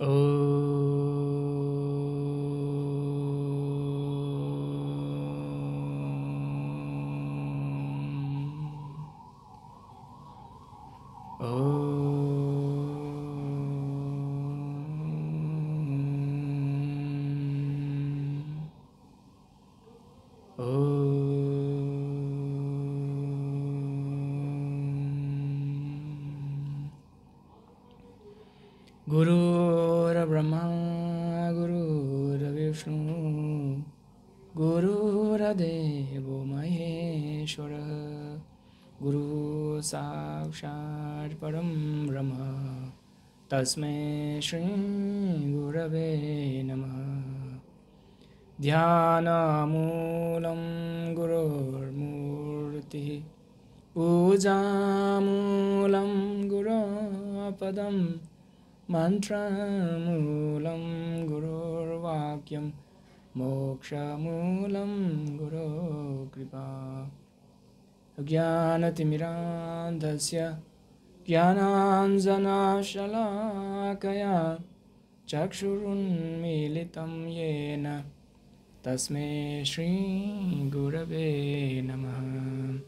Guru Brahma, Guru Vishnu, Guru Devo Maheshwara, Guru Sakshat Param Brahma, Tasmai Shri Gurave Namah. Dhyana Moolam Gurur Murti, Puja Moolam Guru Padam, Mantra Moolam Gurur Vakyam, Moksha Moolam Guru Kripa. Jnanatimirandhasya Jnananjana Shalakaya Chakshurun Militam Yena Tasmai Shri Gurave Namah.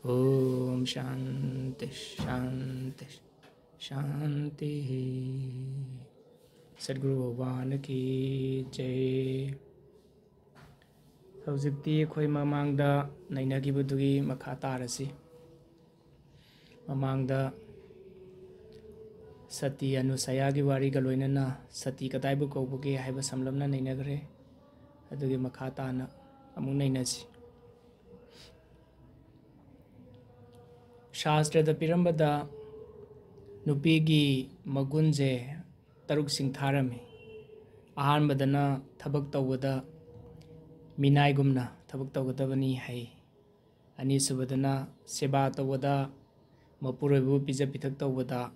Om Shanti Shanti Shanti. Sadguru Bhagwan ki Jai. Hꯧꯖꯤꯛꯇꯤ ꯑꯩꯈꯣꯏ ꯃꯃꯥꯡꯗ ꯅꯩꯅꯈꯤꯕꯗꯨꯒꯤ ꯃꯈꯥ ꯇꯥꯔꯁꯤ. ꯃꯃꯥꯡꯗ ꯁꯇꯤ ꯑꯅꯨꯁꯌꯥꯒꯤ ꯋꯥꯔꯤꯒ ꯂꯣꯏꯅꯅ ꯁꯇꯤ ꯀꯗꯥꯏꯕꯨ ꯀꯧꯕꯒꯦ ꯍꯥꯏꯕ ꯁꯝꯂꯞꯅ ꯅꯩꯅꯈ꯭ꯔꯦ. ꯑꯗꯨꯒꯤ ꯃꯈꯥ ꯇꯥꯅ ꯑꯃꯨꯛ ꯅꯩꯅꯁꯤ. ꯁꯥꯁꯇ꯭ꯔꯗ ꯄꯤꯔꯝꯕꯗ ꯅꯨꯄꯤꯒꯤ ꯃꯒꯨꯟꯁꯦ 6 ꯁꯤꯡꯊꯥꯔꯝꯃꯤ. ꯑꯍꯥꯟꯕꯗꯅ ꯊꯕꯛ ꯇꯧꯕꯗ ꯃꯤꯅꯥꯏꯒꯨꯝꯅ ꯊꯕꯛ ꯇꯧꯒꯗꯕꯅꯤ ꯍꯥꯏ. ꯑꯅꯤꯁꯨꯕꯗꯅ ꯁꯦꯕꯥ ꯇꯧꯕꯗ ꯃꯄꯨꯔꯣꯏꯕꯕꯨ ꯄꯤꯖ ꯄꯤꯊꯛ ꯇꯧꯕꯗ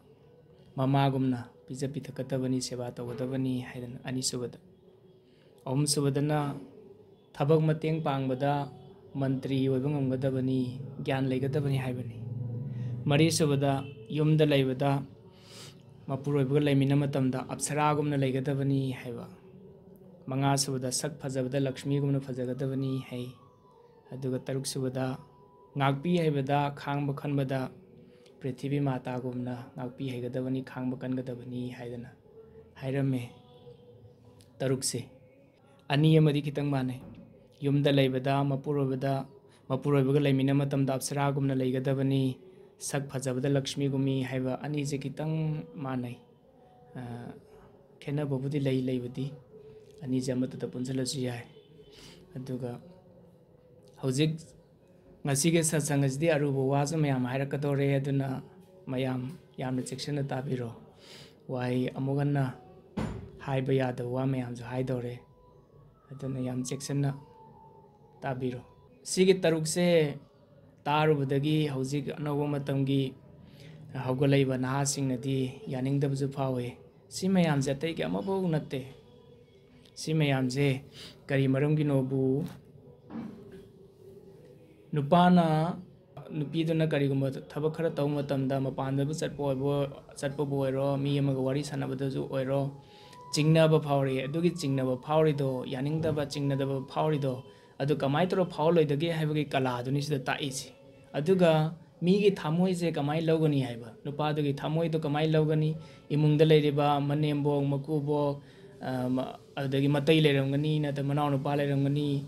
ꯃꯃꯥꯒꯨꯝꯅ ꯄꯤꯖ ꯄꯤꯊꯛꯀꯗꯕꯅꯤ, ꯁꯦꯕꯥ ꯇꯧꯒꯗꯕꯅꯤ ꯍꯥꯏꯗꯅ ꯑꯅꯤꯁꯨꯕꯗ. ꯑꯍꯨꯝꯁꯨꯕꯗꯅ ꯊꯕꯛ ꯃꯇꯦꯡ ꯄꯥꯡꯕꯗ ꯃꯟꯇ꯭ꯔꯤ ꯑꯣꯏꯕ ꯉꯝꯒꯗꯕꯅꯤ, ꯒ꯭ꯌꯥꯟ ꯂꯩꯒꯗꯕꯅꯤ ꯍꯥꯏꯕꯅꯤ. ꯃꯔꯤꯁꯨꯕꯗ ꯌꯨꯝꯗ ꯂꯩꯕꯗ ꯃꯄꯨꯔꯣꯏꯕꯒ ꯂꯩꯃꯤꯟꯅ ꯃꯇꯝꯗ ꯑꯞꯁꯔꯥꯒꯨꯝꯅ ꯂꯩꯒꯗꯕꯅꯤ ꯍꯥꯏꯕ. ꯃꯉꯥꯁꯨꯕꯗ ꯁꯛ ꯐꯖꯕꯗ ꯂꯛꯁꯃꯤꯒꯨꯝꯅ ꯐꯖꯒꯗꯕꯅꯤ ꯍꯥꯏ. ꯑꯗꯨꯒ ꯇꯔꯨꯛꯁꯨꯕꯗ ꯉꯥꯛꯄꯤ ꯍꯩꯕꯗ ꯈꯥꯡꯕ ꯈꯟꯕꯗ ꯄ꯭ꯔꯤꯊꯤꯕꯤ ꯃꯥꯇꯥꯒꯨꯝꯅ ꯉꯥꯛꯄꯤ ꯍꯩꯒꯗꯕꯅꯤ, ꯈꯥꯡꯕ ꯀꯟꯒꯗꯕꯅꯤ ꯍꯥꯏꯗꯅ ꯍꯥꯏꯔꯝꯃꯦ. ꯇꯔꯨꯛꯁꯦ ꯑꯅꯤ ꯑꯃꯗꯤ ꯈꯤꯇꯪ ꯃꯥꯟꯅꯩ. ꯌꯨꯝꯗ ꯂꯩꯕꯗ ꯃꯄꯨꯔꯣꯏꯕꯒ ꯂꯩꯃꯤꯟꯅ ꯃꯇꯝꯗ ꯑꯞꯁꯔꯥꯒꯨꯝꯅ ꯂꯩꯒꯗꯕꯅꯤ, ꯁꯛ ꯐꯖꯕꯗ ꯂꯛꯁꯃꯤꯒꯨꯝꯃꯤ ꯍꯥꯏꯕ ꯑꯅꯤꯁꯦ ꯈꯤꯇꯪ ꯃꯥꯟꯅꯩ. ꯈꯦꯠꯅꯕꯕꯨꯗꯤ ꯂꯩꯕꯗꯤ ꯑꯅꯤꯁꯦ ꯑꯃꯠꯇꯗ ꯄꯨꯟꯁꯤꯜꯂꯁꯨ ꯌꯥꯏ. ꯑꯗꯨꯒ ꯍꯧꯖꯤꯛ ꯉꯁꯤꯒꯤ ꯁꯠꯁꯪ ꯑꯁꯤꯗꯤ ꯑꯔꯨꯕ ꯋꯥꯁꯨ ꯃꯌꯥꯝ ꯍꯥꯏꯔꯛꯀꯗꯧꯔꯦ. ꯑꯗꯨꯅ ꯃꯌꯥꯝ ꯌꯥꯝꯅ ꯆꯦꯛꯁꯤꯟꯅ ꯇꯥꯕꯤꯔꯣ. ꯋꯥꯍꯩ ꯑꯃꯨꯛ ꯍꯟꯅ ꯍꯥꯏꯕ ꯌꯥꯗꯕ ꯋꯥ ꯃꯌꯥꯝꯁꯨ ꯍꯥꯏꯗꯧꯔꯦ. ꯑꯗꯨꯅ ꯌꯥꯝ ꯆꯦꯛꯁꯤꯟꯅ ꯇꯥꯕꯤꯔꯣ. ꯁꯤꯒꯤ ꯇꯔꯨꯛꯁꯦ ꯇꯥꯔꯨꯕꯗꯒꯤ ꯍꯧꯖꯤꯛ ꯑꯅꯧꯕ ꯃꯇꯝꯒꯤ ꯍꯧꯒꯠꯂꯛꯏꯕ ꯅꯍꯥꯁꯤꯡꯅꯗꯤ ꯌꯥꯅꯤꯡꯗꯕꯁꯨ ꯐꯥꯎꯋꯤ. ꯁꯤ ꯃꯌꯥꯝꯁꯦ ꯑꯇꯩꯒꯤ ꯑꯃꯐꯥꯎ ꯅꯠꯇꯦ. ꯁꯤ ꯃꯌꯥꯝꯁꯦ ꯀꯔꯤ ꯃꯔꯝꯒꯤꯅꯣꯕꯨ ꯅꯨꯄꯥꯅ ꯅꯨꯄꯤꯗꯨꯅ ꯀꯔꯤꯒꯨꯝꯕ ꯊꯕꯛ ꯈꯔ ꯇꯧꯕ ꯃꯇꯝꯗ ꯃꯄꯥꯟꯗꯕꯨ ꯆꯠꯄꯕꯨ ꯑꯣꯏꯔꯣ, ꯃꯤ ꯑꯃꯒ ꯋꯥꯔꯤ ꯁꯥꯟꯅꯕꯗꯁꯨ ꯑꯣꯏꯔో ꯆꯤꯡꯅꯕ ꯐꯥꯎꯔꯤ. ꯑꯗꯨꯒꯤ ꯆꯤꯡꯅꯕ ꯐꯥꯎꯔꯤꯗꯣ, ꯌꯥꯅꯤꯡꯗꯕ ꯆꯤꯡꯅꯗꯕ ꯐꯥꯎꯔꯤꯗꯣ, ꯑꯗꯨ ꯀꯃꯥꯏꯅ ꯇꯧꯔ ꯐꯥꯎꯔꯣꯏꯗꯒꯦ ꯍꯥꯏꯕꯒꯤ ꯀꯂꯥꯗꯨꯅꯤ ꯁꯤꯗ ꯇꯥꯛꯏꯁꯤ. ꯑꯗꯨꯒ ꯃꯤꯒꯤ ꯊꯃꯣꯏꯁꯦ ꯀꯃꯥꯏꯅ ꯂꯧꯒꯅꯤ ꯍꯥꯏꯕ, ꯅꯨꯄꯥꯗꯨꯒꯤ ꯊꯃꯣꯏꯗꯣ ꯀꯃꯥꯏꯅ ꯂꯧꯒꯅꯤ, ꯏꯃꯨꯡꯗ ꯂꯩꯔꯤꯕ ꯃꯅꯦꯝꯕꯣꯛ ꯃꯀꯨꯕꯣꯛ ꯑꯗꯨꯗꯒꯤ ꯃꯇꯩ ꯂꯩꯔꯝꯒꯅꯤ, ꯅꯠꯇ꯭ꯔꯒ ꯃꯅꯥꯎꯅꯨꯄꯥ ꯂꯩꯔꯝꯒꯅꯤ,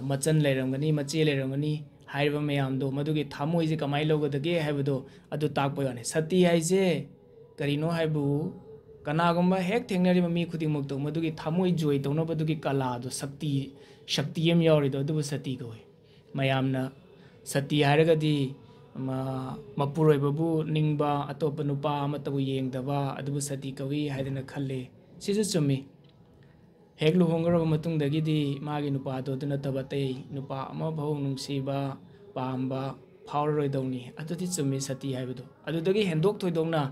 ꯃꯆꯟ ꯂꯩꯔꯝꯒꯅꯤ, ꯃꯆꯦ ꯂꯩꯔꯝꯒꯅꯤ ꯍꯥꯏꯔꯤꯕ ꯃꯌꯥꯝꯗꯣ ꯃꯗꯨꯒꯤ ꯊꯃꯣꯏꯁꯦ ꯀꯃꯥꯏꯅ ꯂꯧꯒꯗꯒꯦ ꯍꯥꯏꯕꯗꯣ ꯑꯗꯨ ꯇꯥꯛꯄ ꯌꯥꯅꯤ. ꯁꯇꯤ ꯍꯥꯏꯁꯦ ꯀꯔꯤꯅꯣ ꯍꯥꯏꯕꯨ ꯀꯅꯥꯒꯨꯝꯕ ꯍꯦꯛ ꯊꯦꯡꯅꯔꯤꯕ ꯃꯤ ꯈꯨꯗꯤꯡꯃꯛꯇꯣ ꯃꯗꯨꯒꯤ ꯊꯃꯣꯏ ꯖꯣꯏ ꯇꯧꯅꯕꯗꯨꯒꯤ ꯀꯂꯥꯗꯣ, ꯁꯛꯇꯤ ꯑꯃ ꯌꯥꯎꯔꯤꯗꯣ ꯑꯗꯨꯕꯨ ꯁꯇꯤ ꯀꯧꯏ. ꯃꯌꯥꯝꯅ ꯁꯇꯤ ꯍꯥꯏꯔꯒꯗꯤ ꯃꯄꯨꯔꯣꯏꯕꯕꯨ ꯅꯤꯡꯕ, ꯑꯇꯣꯞꯄ ꯅꯨꯄꯥ ꯑꯃꯠꯇꯕꯨ ꯌꯦꯡꯗꯕ, ꯑꯗꯨꯕꯨ ꯁꯇꯤ ꯀꯧꯏ ꯍꯥꯏꯗꯅ ꯈꯜꯂꯤ. ꯁꯤꯁꯨ ꯆꯨꯝꯃꯤ. ꯍꯦꯛ ꯂꯨꯍꯣꯡꯈ꯭ꯔꯕ ꯃꯇꯨꯡꯗꯒꯤꯗꯤ ꯃꯥꯒꯤ ꯅꯨꯄꯥꯗꯣ ꯑꯗꯨ ꯅꯠꯇꯕ ꯑꯇꯩ ꯅꯨꯄꯥ ꯑꯃꯐꯥꯎ ꯅꯨꯡꯁꯤꯕ, ꯄꯥꯝꯕ ꯐꯥꯎꯔꯔꯣꯏꯗꯧꯅꯤ. ꯑꯗꯨꯗꯤ ꯆꯨꯝꯃꯤ ꯁꯇꯤ ꯍꯥꯏꯕꯗꯣ. ꯑꯗꯨꯗꯒꯤ ꯍꯦꯟꯗꯣꯛ ꯊꯣꯏꯗꯣꯛꯅ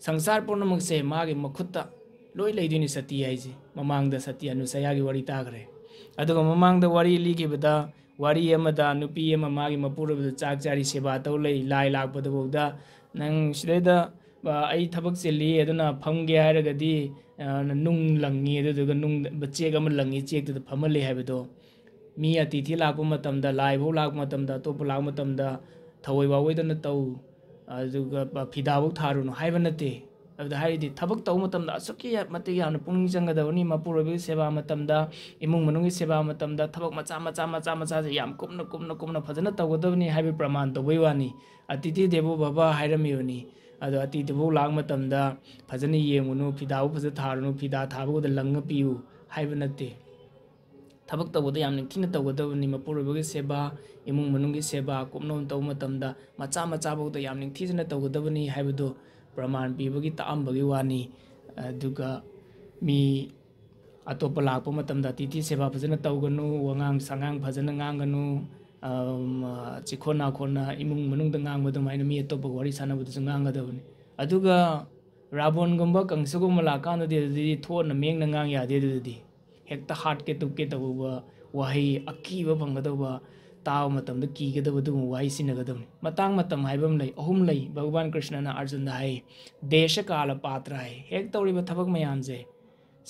ꯁꯪꯁꯥꯔ ꯄꯨꯝꯅꯃꯛꯁꯦ ꯃꯥꯒꯤ ꯃꯈꯨꯠꯇ ꯂꯣꯏ ꯂꯩꯗꯣꯏꯅꯤ ꯁꯇꯤ ꯍꯥꯏꯁꯦ. ꯃꯃꯥꯡꯗ ꯁꯇꯤ ꯑꯅꯨꯁꯌꯥꯒꯤ ꯋꯥꯔꯤ ꯇꯥꯈ꯭ꯔꯦ. ꯑꯗꯨꯒ ꯃꯃꯥꯡꯗ ꯋꯥꯔꯤ ꯂꯤꯈꯤꯕꯗ ꯋꯥꯔꯤ ꯑꯃꯗ ꯅꯨꯄꯤ ꯑꯃ ꯃꯥꯒꯤ ꯃꯄꯨꯔꯣꯏꯕꯗ ꯆꯥꯛ ꯆꯥꯔꯤ, ꯁꯦꯕꯥ ꯇꯧ ꯂꯩ. ꯂꯥꯏ ꯂꯥꯛꯄꯗꯐꯥꯎꯗ ꯅꯪ ꯁꯤꯗꯩꯗ ꯑꯩ ꯊꯕꯛ ꯆꯤꯜꯂꯤ ꯑꯗꯨꯅ ꯐꯝꯒꯦ ꯍꯥꯏꯔꯒꯗꯤ ꯅꯨꯡ ꯂꯪꯉꯤ ꯑꯗꯨꯗꯨꯒ ꯅꯨꯡ ꯆꯦꯛ ꯑꯃ ꯂꯪꯉꯤ ꯆꯦꯛꯇꯨꯗ ꯐꯝꯍꯜꯂꯤ ꯍꯥꯏꯕꯗꯣ ꯃꯤ ꯑꯇꯤꯊꯤ ꯂꯥꯛꯄ ꯃꯇꯝꯗ ꯂꯥꯏꯐꯥꯎ ꯂꯥꯛꯄ ꯃꯇꯝꯗ ꯑꯇꯣꯞꯄ ꯂꯥꯛꯄ ꯃꯇꯝꯗ ꯊꯑꯣꯏ ꯋꯥꯑꯣꯏꯗꯅ ꯇꯧ ꯑꯗꯨꯒ ꯐꯤꯗꯥꯐꯧ ꯊꯥꯔꯨꯅꯨ ꯍꯥꯏꯕ ꯅꯠꯇꯦ ꯑꯗꯨꯗ ꯍꯥꯏꯔꯤꯗꯤ ꯊꯕꯛ ꯇꯧꯕ ꯃꯇꯝꯗ ꯑꯁꯨꯛꯀꯤ ꯃꯇꯤꯛ ꯌꯥꯝꯅ ꯄꯨꯛꯅꯤꯡ ꯆꯪꯒꯗꯕꯅꯤ ꯃꯄꯨꯔꯣꯏꯕꯒꯤ ꯁꯦꯕꯥ ꯃꯇꯝꯗ ꯏꯃꯨꯡ ꯃꯅꯨꯡꯒꯤ ꯁꯦꯕꯥ ꯃꯇꯝꯗ ꯊꯕꯛ ꯃꯆꯥꯁꯦ ꯌꯥꯝ ꯀꯨꯞꯅ ꯐꯖꯅ ꯇꯧꯒꯗꯕꯅꯤ ꯍꯥꯏꯕꯒꯤ ꯄ꯭ꯔꯃꯥꯟ ꯇꯧꯕꯩ ꯋꯥꯅꯤ ꯑꯇꯤꯊꯤ ꯗꯦꯕꯣ ꯚꯕ ꯍꯥꯏꯔꯝꯃꯤꯕꯅꯤ ꯑꯗꯣ ꯑꯇꯤꯊꯤꯐꯥꯎ ꯂꯥꯛꯄ ꯃꯇꯝꯗ ꯐꯖꯅ ꯌꯦꯡꯉꯨꯅꯨ ꯐꯤꯗꯥꯐꯥꯎ ꯐꯖꯅ ꯊꯥꯔꯨꯅꯨ ꯐꯤꯗꯥ ꯊꯥꯕꯒꯨꯝꯗ ꯂꯪꯉ ꯄꯤꯌꯨ ꯍꯥꯏꯕ ꯅꯠꯇꯦ ꯊꯕꯛ ꯇꯧꯕꯗ ꯌꯥꯝ ꯅꯤꯡꯊꯤꯅ ꯇꯧꯒꯗꯕꯅꯤ ꯃꯄꯨꯔꯣꯏꯕꯒꯤ ꯁꯦꯕꯥ ꯏꯃꯨꯡ ꯃꯅꯨꯡꯒꯤ ꯁꯦꯕꯥ ꯀꯨꯞꯅ ꯇꯧꯕ ꯃꯇꯝꯗ ꯃꯆꯥꯐꯥꯎꯗ ꯌꯥꯝ ꯅꯤꯡꯊꯤꯖꯅ ꯇꯧꯒꯗꯕꯅꯤ ꯍꯥꯏꯕꯗꯨ ꯄ꯭ꯔꯃꯥꯟ ꯄꯤꯕꯒꯤ ꯇꯥꯛꯑꯝꯕꯒꯤ ꯋꯥꯅꯤ ꯑꯗꯨꯒ ꯃꯤ ꯑꯇꯣꯞꯄ ꯂꯥꯛꯄ ꯃꯇꯝꯗ ꯑꯇꯤꯊꯤ ꯁꯦꯕꯥ ꯐꯖꯅ ꯇꯧꯒꯅꯨ ꯋꯥꯉꯥꯡ ꯁꯉꯥꯡ ꯐꯖꯅ ꯉꯥꯡꯒꯅꯨ ꯆꯤꯈꯣ ꯅꯥꯈꯣꯟꯅ ꯏꯃꯨꯡ ꯃꯅꯨꯡꯗ ꯉꯥꯡꯕ ꯑꯗꯨꯃꯥꯏꯅ ꯃꯤ ꯑꯇꯣꯞꯄꯒ ꯋꯥꯔꯤ ꯁꯥꯟꯅꯕꯗꯁꯨ ꯉꯥꯡꯒꯗꯕꯅꯤ ꯑꯗꯨꯒ ꯔꯥꯕꯣꯟꯒꯨꯝꯕ ꯀꯪꯁꯒꯨꯝꯕ ꯂꯥꯛꯀꯥꯟꯗꯗꯤ ꯑꯗꯨꯗꯤ ꯊꯣꯠꯅ ꯃꯦꯡꯅ ꯉꯥꯡ ꯌꯥꯗꯦ ꯑꯗꯨꯗꯤ ꯍꯦꯛꯇ ꯍꯥꯠꯀꯦ ꯇꯨꯞꯀꯦ ꯇꯧꯕ ꯋꯥꯍꯩ ꯑꯀꯤꯕ ꯐꯪꯒꯗꯧꯕ ꯇꯥꯕ ꯃꯇꯝꯗ ꯀꯤꯒꯗꯕ ꯑꯗꯨꯒꯨꯝꯕ ꯋꯥꯍꯩ ꯁꯤꯖꯤꯟꯅꯒꯗꯕꯅꯤ ꯃꯇꯥꯡ ꯃꯇꯝ ꯍꯥꯏꯕ ꯑꯃ ꯂꯩ ꯑꯍꯨꯝ ꯂꯩ ꯚꯒꯋꯥꯟ ꯀ꯭ꯔꯤꯁꯅꯅ ꯑꯔꯖꯨꯟꯗ ꯍꯥꯏ ꯗꯦꯁ ꯀꯥꯂ ꯄꯥꯇ꯭ꯔ ꯍꯥꯏ ꯍꯦꯛ ꯇꯧꯔꯤꯕ ꯊꯕꯛ ꯃꯌꯥꯝꯁꯦ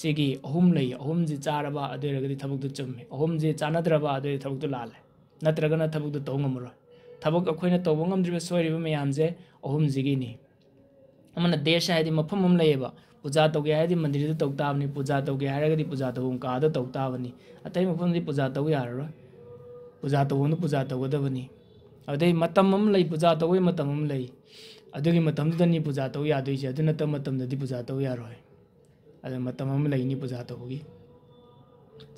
ꯁꯤꯒꯤ ꯑꯍꯨꯝ ꯂꯩ ꯑꯍꯨꯝꯁꯤ ꯆꯥꯔꯕ ꯑꯗꯨ ꯑꯣꯏꯔꯒꯗꯤ ꯊꯕꯛꯇꯨ ꯆꯨꯝꯃꯦ ꯑꯍꯨꯝꯁꯤ ꯆꯥꯟꯅꯗ꯭ꯔꯕ ꯑꯗꯨ ꯑꯣꯏꯔꯒꯗꯤ ꯊꯕꯛꯇꯨ ꯂꯥꯜꯂꯦ ꯅꯠꯇ꯭ꯔꯒꯅ ꯊꯕꯛꯇꯨ ꯇꯧ ꯉꯝꯃꯔꯣꯏ ꯊꯕꯛ ꯑꯩꯈꯣꯏꯅ ꯇꯧꯕ ꯉꯝꯗ꯭ꯔꯤꯕ ꯁꯣꯏꯔꯤꯕ ꯃꯌꯥꯝꯁꯦ ꯑꯍꯨꯝꯁꯤꯒꯤꯅꯤ ꯑꯃꯅ ꯗꯦꯁ ꯍꯥꯏꯗꯤ ꯃꯐꯝ ꯑꯃ ꯂꯩꯌꯦꯕ ꯄꯨꯖꯥ ꯇꯧꯒꯦ ꯍꯥꯏꯔꯗꯤ ꯃꯟꯗꯤꯔꯗ ꯇꯧ ꯇꯥꯕꯅꯤ ꯄꯨꯖꯥ ꯇꯧꯒꯦ ꯍꯥꯏꯔꯒꯗꯤ ꯄꯨꯖꯥ ꯇꯧꯐꯝ ꯀꯥꯗ ꯇꯧ ꯇꯥꯕꯅꯤ ꯑꯇꯩ ꯃꯐꯝꯗꯤ ꯄꯨꯖꯥ ꯇꯧ ꯌꯥꯔꯔꯣꯏ ꯄꯨꯖꯥ ꯇꯧꯐꯝꯗ ꯄꯨꯖꯥ ꯇꯧꯒꯗꯕꯅꯤ ꯑꯗꯩ ꯃꯇꯝ ꯑꯃ ꯂꯩ ꯄꯨꯖꯥ ꯇꯧꯕꯒꯤ ꯃꯇꯝ ꯑꯃ ꯂꯩ ꯑꯗꯨꯒꯤ ꯃꯇꯝꯗꯨꯗꯅꯤ ꯄꯨꯖꯥ ꯇꯧ ꯌꯥꯗꯣꯏꯁꯦ ꯑꯗꯨ ꯅꯠꯇꯕ ꯃꯇꯝꯗꯗꯤ ꯄꯨꯖꯥ ꯇꯧ ꯌꯥꯔꯣꯏ ꯑꯗ ꯃꯇꯝ ꯑꯃ ꯂꯩꯅꯤ ꯄꯨꯖꯥ ꯇꯧꯕꯒꯤ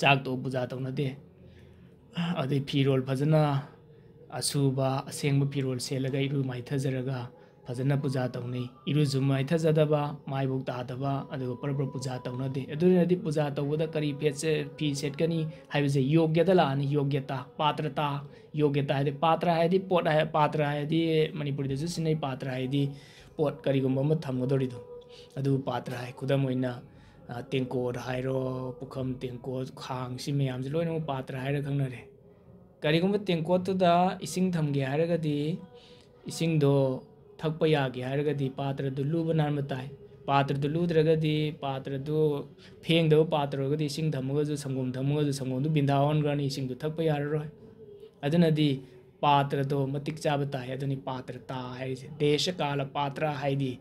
ꯆꯥꯛ ꯇꯣꯛ ꯄꯨꯖꯥ ꯇꯧꯅꯗꯦ ꯑꯗꯩ ꯐꯤꯔꯣꯜ ꯐꯖꯅ ꯑꯁꯨꯕ ꯑꯁꯦꯡꯕ ꯐꯤꯔꯣꯜ ꯁꯦꯠꯂꯒ ꯏꯔꯨ ꯃꯥꯏꯊꯖꯔꯒ ꯐꯖꯅ ꯄꯨꯖꯥ ꯇꯧꯅꯩ ꯏꯔꯨꯖꯨ ꯃꯥꯏꯊꯖꯗꯕ ꯃꯥꯏꯐꯧ ꯇꯥꯗꯕ ꯑꯗꯨꯒ ꯄꯨꯔꯥ ꯄꯨꯖꯥ ꯇꯧꯅꯗꯦ ꯑꯗꯨꯅꯗꯤ ꯄꯨꯖꯥ ꯇꯧꯕꯗ ꯀꯔꯤ ꯐꯤ ꯁꯦꯠꯀꯅꯤ ꯍꯥꯏꯕꯁꯦ ꯌꯣग्ꯌꯗ ꯂꯥꯛꯑꯅꯤ ꯌꯣग्ꯌꯇꯥ ꯄꯥꯇ꯭ꯔꯇꯥ ꯌꯣग्ꯌꯇꯥ ꯍꯥꯏꯗꯤ ꯄꯥꯇ꯭ꯔ ꯍꯥꯏꯗꯤ ꯄꯣꯠ ꯄꯥꯇ꯭ꯔ ꯍꯥꯏꯗꯤ ꯃꯅꯤꯄꯨꯔꯤꯗꯁꯨ ꯁꯤꯖꯤꯟꯅꯩ ꯄꯥꯇ꯭ꯔ ꯍꯥꯏꯗꯤ ꯄꯣꯠ ꯀꯔꯤꯒꯨꯝꯕ ꯑꯃ ꯊꯝꯒꯗꯧꯔꯤꯗꯣ ꯑꯗꯨ ꯄꯥꯇ꯭ꯔ ꯍꯥꯏ ꯈꯨꯗꯝ ꯑꯣꯏꯅ ꯇꯦꯡꯀꯣꯠ ꯍꯥꯏꯔꯣ ꯄꯨꯈꯝ ꯇꯦꯡꯀꯣꯠ ꯈꯥꯡ ꯁꯤ ꯃꯌꯥꯝꯁꯦ ꯂꯣꯏꯅꯃꯛ ꯄꯥꯇ꯭ꯔ ꯍꯥꯏꯔ ꯈꯪꯅꯔꯦ ꯀꯔꯤꯒꯨꯝꯕ ꯇꯦꯡꯀꯣꯠꯇꯨꯗ ꯏꯁꯤꯡ ꯊꯝꯒꯦ ꯍꯥꯏꯔꯒꯗꯤ ꯏꯁꯤꯡꯗꯣ ꯊꯛꯄ ꯌꯥꯒꯦ ꯍꯥꯏꯔꯒꯗꯤ ꯄꯥꯇ꯭ꯔꯗꯨ ꯂꯨꯕ ꯅꯥꯟꯕ ꯇꯥꯏ ꯄꯥꯇ꯭ꯔꯗꯨ ꯂꯨꯗ꯭ꯔꯒꯗꯤ ꯄꯥꯇ꯭ꯔꯗꯨ ꯐꯦꯡꯗꯕ ꯄꯥꯇ꯭ꯔ ꯑꯣꯏꯔꯒꯗꯤ ꯏꯁꯤꯡ ꯊꯝꯃꯒꯁꯨ ꯁꯪꯒꯣꯝ ꯊꯝꯃꯒꯁꯨ ꯁꯪꯒꯣꯝꯗꯨ ꯕꯤꯟꯗꯥ ꯑꯣꯟꯈ꯭ꯔꯅꯤ ꯏꯁꯤꯡꯗꯨ ꯊꯛꯄ ꯌꯥꯔꯔꯣꯏ ꯑꯗꯨꯅꯗꯤ ꯄꯥꯇ꯭ꯔꯗꯣ ꯃꯇꯤꯛ ꯆꯥꯕ ꯇꯥꯏ ꯑꯗꯨꯅꯤ ꯄꯥꯇ꯭ꯔ ꯇꯥ ꯍꯥꯏꯔꯤꯁꯦ ꯗꯦꯁ ꯀꯥꯂ ꯄꯥꯇ꯭ꯔ ꯍꯥꯏꯗꯤ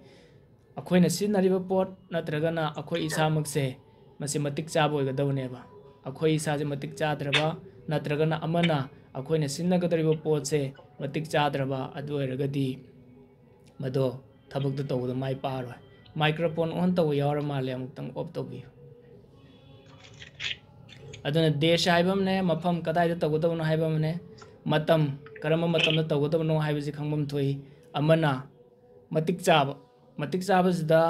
ꯑꯩꯈꯣꯏꯅ ꯁꯤꯖꯤꯟꯅꯔꯤꯕ ꯄꯣꯠ ꯅꯠꯇ꯭ꯔꯒꯅ ꯑꯩꯈꯣꯏ ꯏꯁꯥꯃꯛꯁꯦ ꯃꯁꯤ ꯃꯇꯤꯛ ꯆꯥꯕ ꯑꯣꯏꯒꯗꯕꯅꯦꯕ ꯑꯩꯈꯣꯏ ꯏꯁꯥꯁꯦ ꯃꯇꯤꯛ ꯆꯥꯗ꯭ꯔꯕ ꯅꯠꯇ꯭ꯔꯒꯅ ꯑꯃꯅ ꯑꯩꯈꯣꯏꯅ ꯁꯤꯖꯤꯟꯅꯒꯗꯧꯔꯤꯕ ꯄꯣꯠꯁꯦ ꯃꯇꯤꯛ ꯆꯥꯗ꯭ꯔꯕ ꯑꯗꯨ ꯑꯣꯏꯔꯒꯗꯤ ꯃꯗꯣ ꯊꯕꯛꯇꯨ ꯇꯧꯕꯗ ꯃꯥꯏ ꯄꯥꯛꯑꯔꯣꯏ ꯃꯥꯏꯀ꯭ꯔꯣꯐꯣꯟ ꯑꯣꯟ ꯇꯧꯕ ꯌꯥꯎꯔ ꯃꯥꯜꯂꯦ ꯑꯃꯨꯛꯇꯪ ꯑꯣꯐ ꯇꯧꯕꯤꯌꯨ ꯑꯗꯨꯅ ꯗꯦꯁ ꯍꯥꯏꯕ ꯑꯃꯅꯦ ꯃꯐꯝ ꯀꯗꯥꯏꯗ ꯇꯧꯒꯗꯕꯅꯣ ꯍꯥꯏꯕ ꯑꯃꯅꯦ ꯃꯇꯝ ꯀꯔꯝꯕ ꯃꯇꯝꯗ ꯇꯧꯒꯗꯕꯅꯣ ꯍꯥꯏꯕꯁꯤ ꯈꯪꯐꯝ ꯊꯣꯛꯏ ꯑꯃꯅ ꯃꯇꯤꯛ ꯆꯥꯕꯁꯤꯗ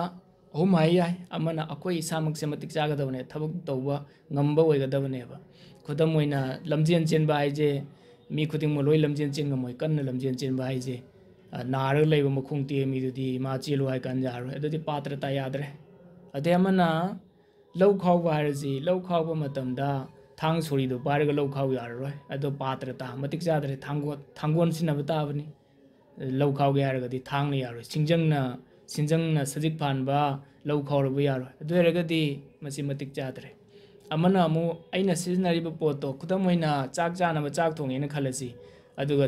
ꯑꯍꯨꯝ ꯍꯥꯏ ꯌꯥꯏ ꯑꯃꯅ ꯑꯩꯈꯣꯏ ꯏꯁꯥꯃꯛꯁꯦ ꯃꯇꯤꯛ ꯆꯥꯒꯗꯕꯅꯦ ꯊꯕꯛ ꯇꯧꯕ ꯉꯝꯕ ꯑꯣꯏꯒꯗꯕꯅꯦꯕ ꯈꯨꯗꯝ ꯑꯣꯏꯅ ꯂꯝꯖꯦꯟ ꯆꯦꯟꯕ ꯍꯥꯏꯁꯦ ꯃꯤ ꯈꯨꯗꯤꯡꯃꯛ ꯂꯣꯏ ꯂꯝꯖꯦꯟ ꯆꯦꯟ ꯉꯝꯃꯣꯏ ꯀꯟꯅ ꯂꯝꯖꯦꯟ ꯆꯦꯟꯕ ꯍꯥꯏꯁꯦ ꯅꯥꯔꯒ ꯂꯩꯕ ꯃꯈꯣꯡ ꯇꯦꯛꯑ ꯃꯤꯗꯨꯗꯤ ꯃꯥ ꯆꯦꯜꯂꯨ ꯍꯥꯏ ꯀꯥꯟ ꯌꯥꯔꯣꯏ ꯑꯗꯨꯗꯤ ꯄꯥꯇ꯭ꯔꯇꯥ ꯌꯥꯗ꯭ꯔꯦ ꯑꯗꯩ ꯑꯃꯅ ꯂꯧ ꯈꯥꯎꯕ ꯍꯥꯏꯔꯁꯤ ꯂꯧ ꯈꯥꯎꯕ ꯃꯇꯝꯗ ꯊꯥꯡ ꯁꯣꯔꯤꯗꯣ ꯄꯥꯏꯔꯒ ꯂꯧ ꯈꯥꯎ ꯌꯥꯔꯔꯣꯏ ꯑꯗꯣ ꯄꯥꯇ꯭ꯔꯇꯥ ꯃꯇꯤꯛ ꯆꯥꯗ꯭ꯔꯦ ꯊꯥꯡꯒꯣꯟ ꯁꯤꯖꯤꯟꯅꯕ ꯇꯥꯕꯅꯤ ꯂꯧ ꯈꯥꯎꯒꯦ ꯍꯥꯏꯔꯒꯗꯤ ꯊꯥꯡꯅ ꯌꯥꯔꯣꯏ ꯁꯤꯡꯖꯪꯅ ꯁꯖꯤꯛ ꯐꯥꯟꯕ ꯂꯧ ꯈꯥꯎꯔꯕ ꯌꯥꯔꯣꯏ ꯑꯗꯨ ꯑꯣꯏꯔꯒꯗꯤ ꯃꯁꯤ ꯃꯇꯤꯛ ꯆꯥꯗ꯭ꯔꯦ ꯑꯃꯅ ꯑꯃꯨꯛ ꯑꯩꯅ ꯁꯤꯖꯤꯟꯅꯔꯤꯕ ꯄꯣꯠꯇꯣ ꯈꯨꯗꯝ ꯑꯣꯏꯅ ꯆꯥꯛ ꯆꯥꯅꯕ ꯆꯥꯛ ꯊꯣꯡꯉꯦꯅ ꯈꯜꯂꯁꯤ ꯑꯗꯨꯒ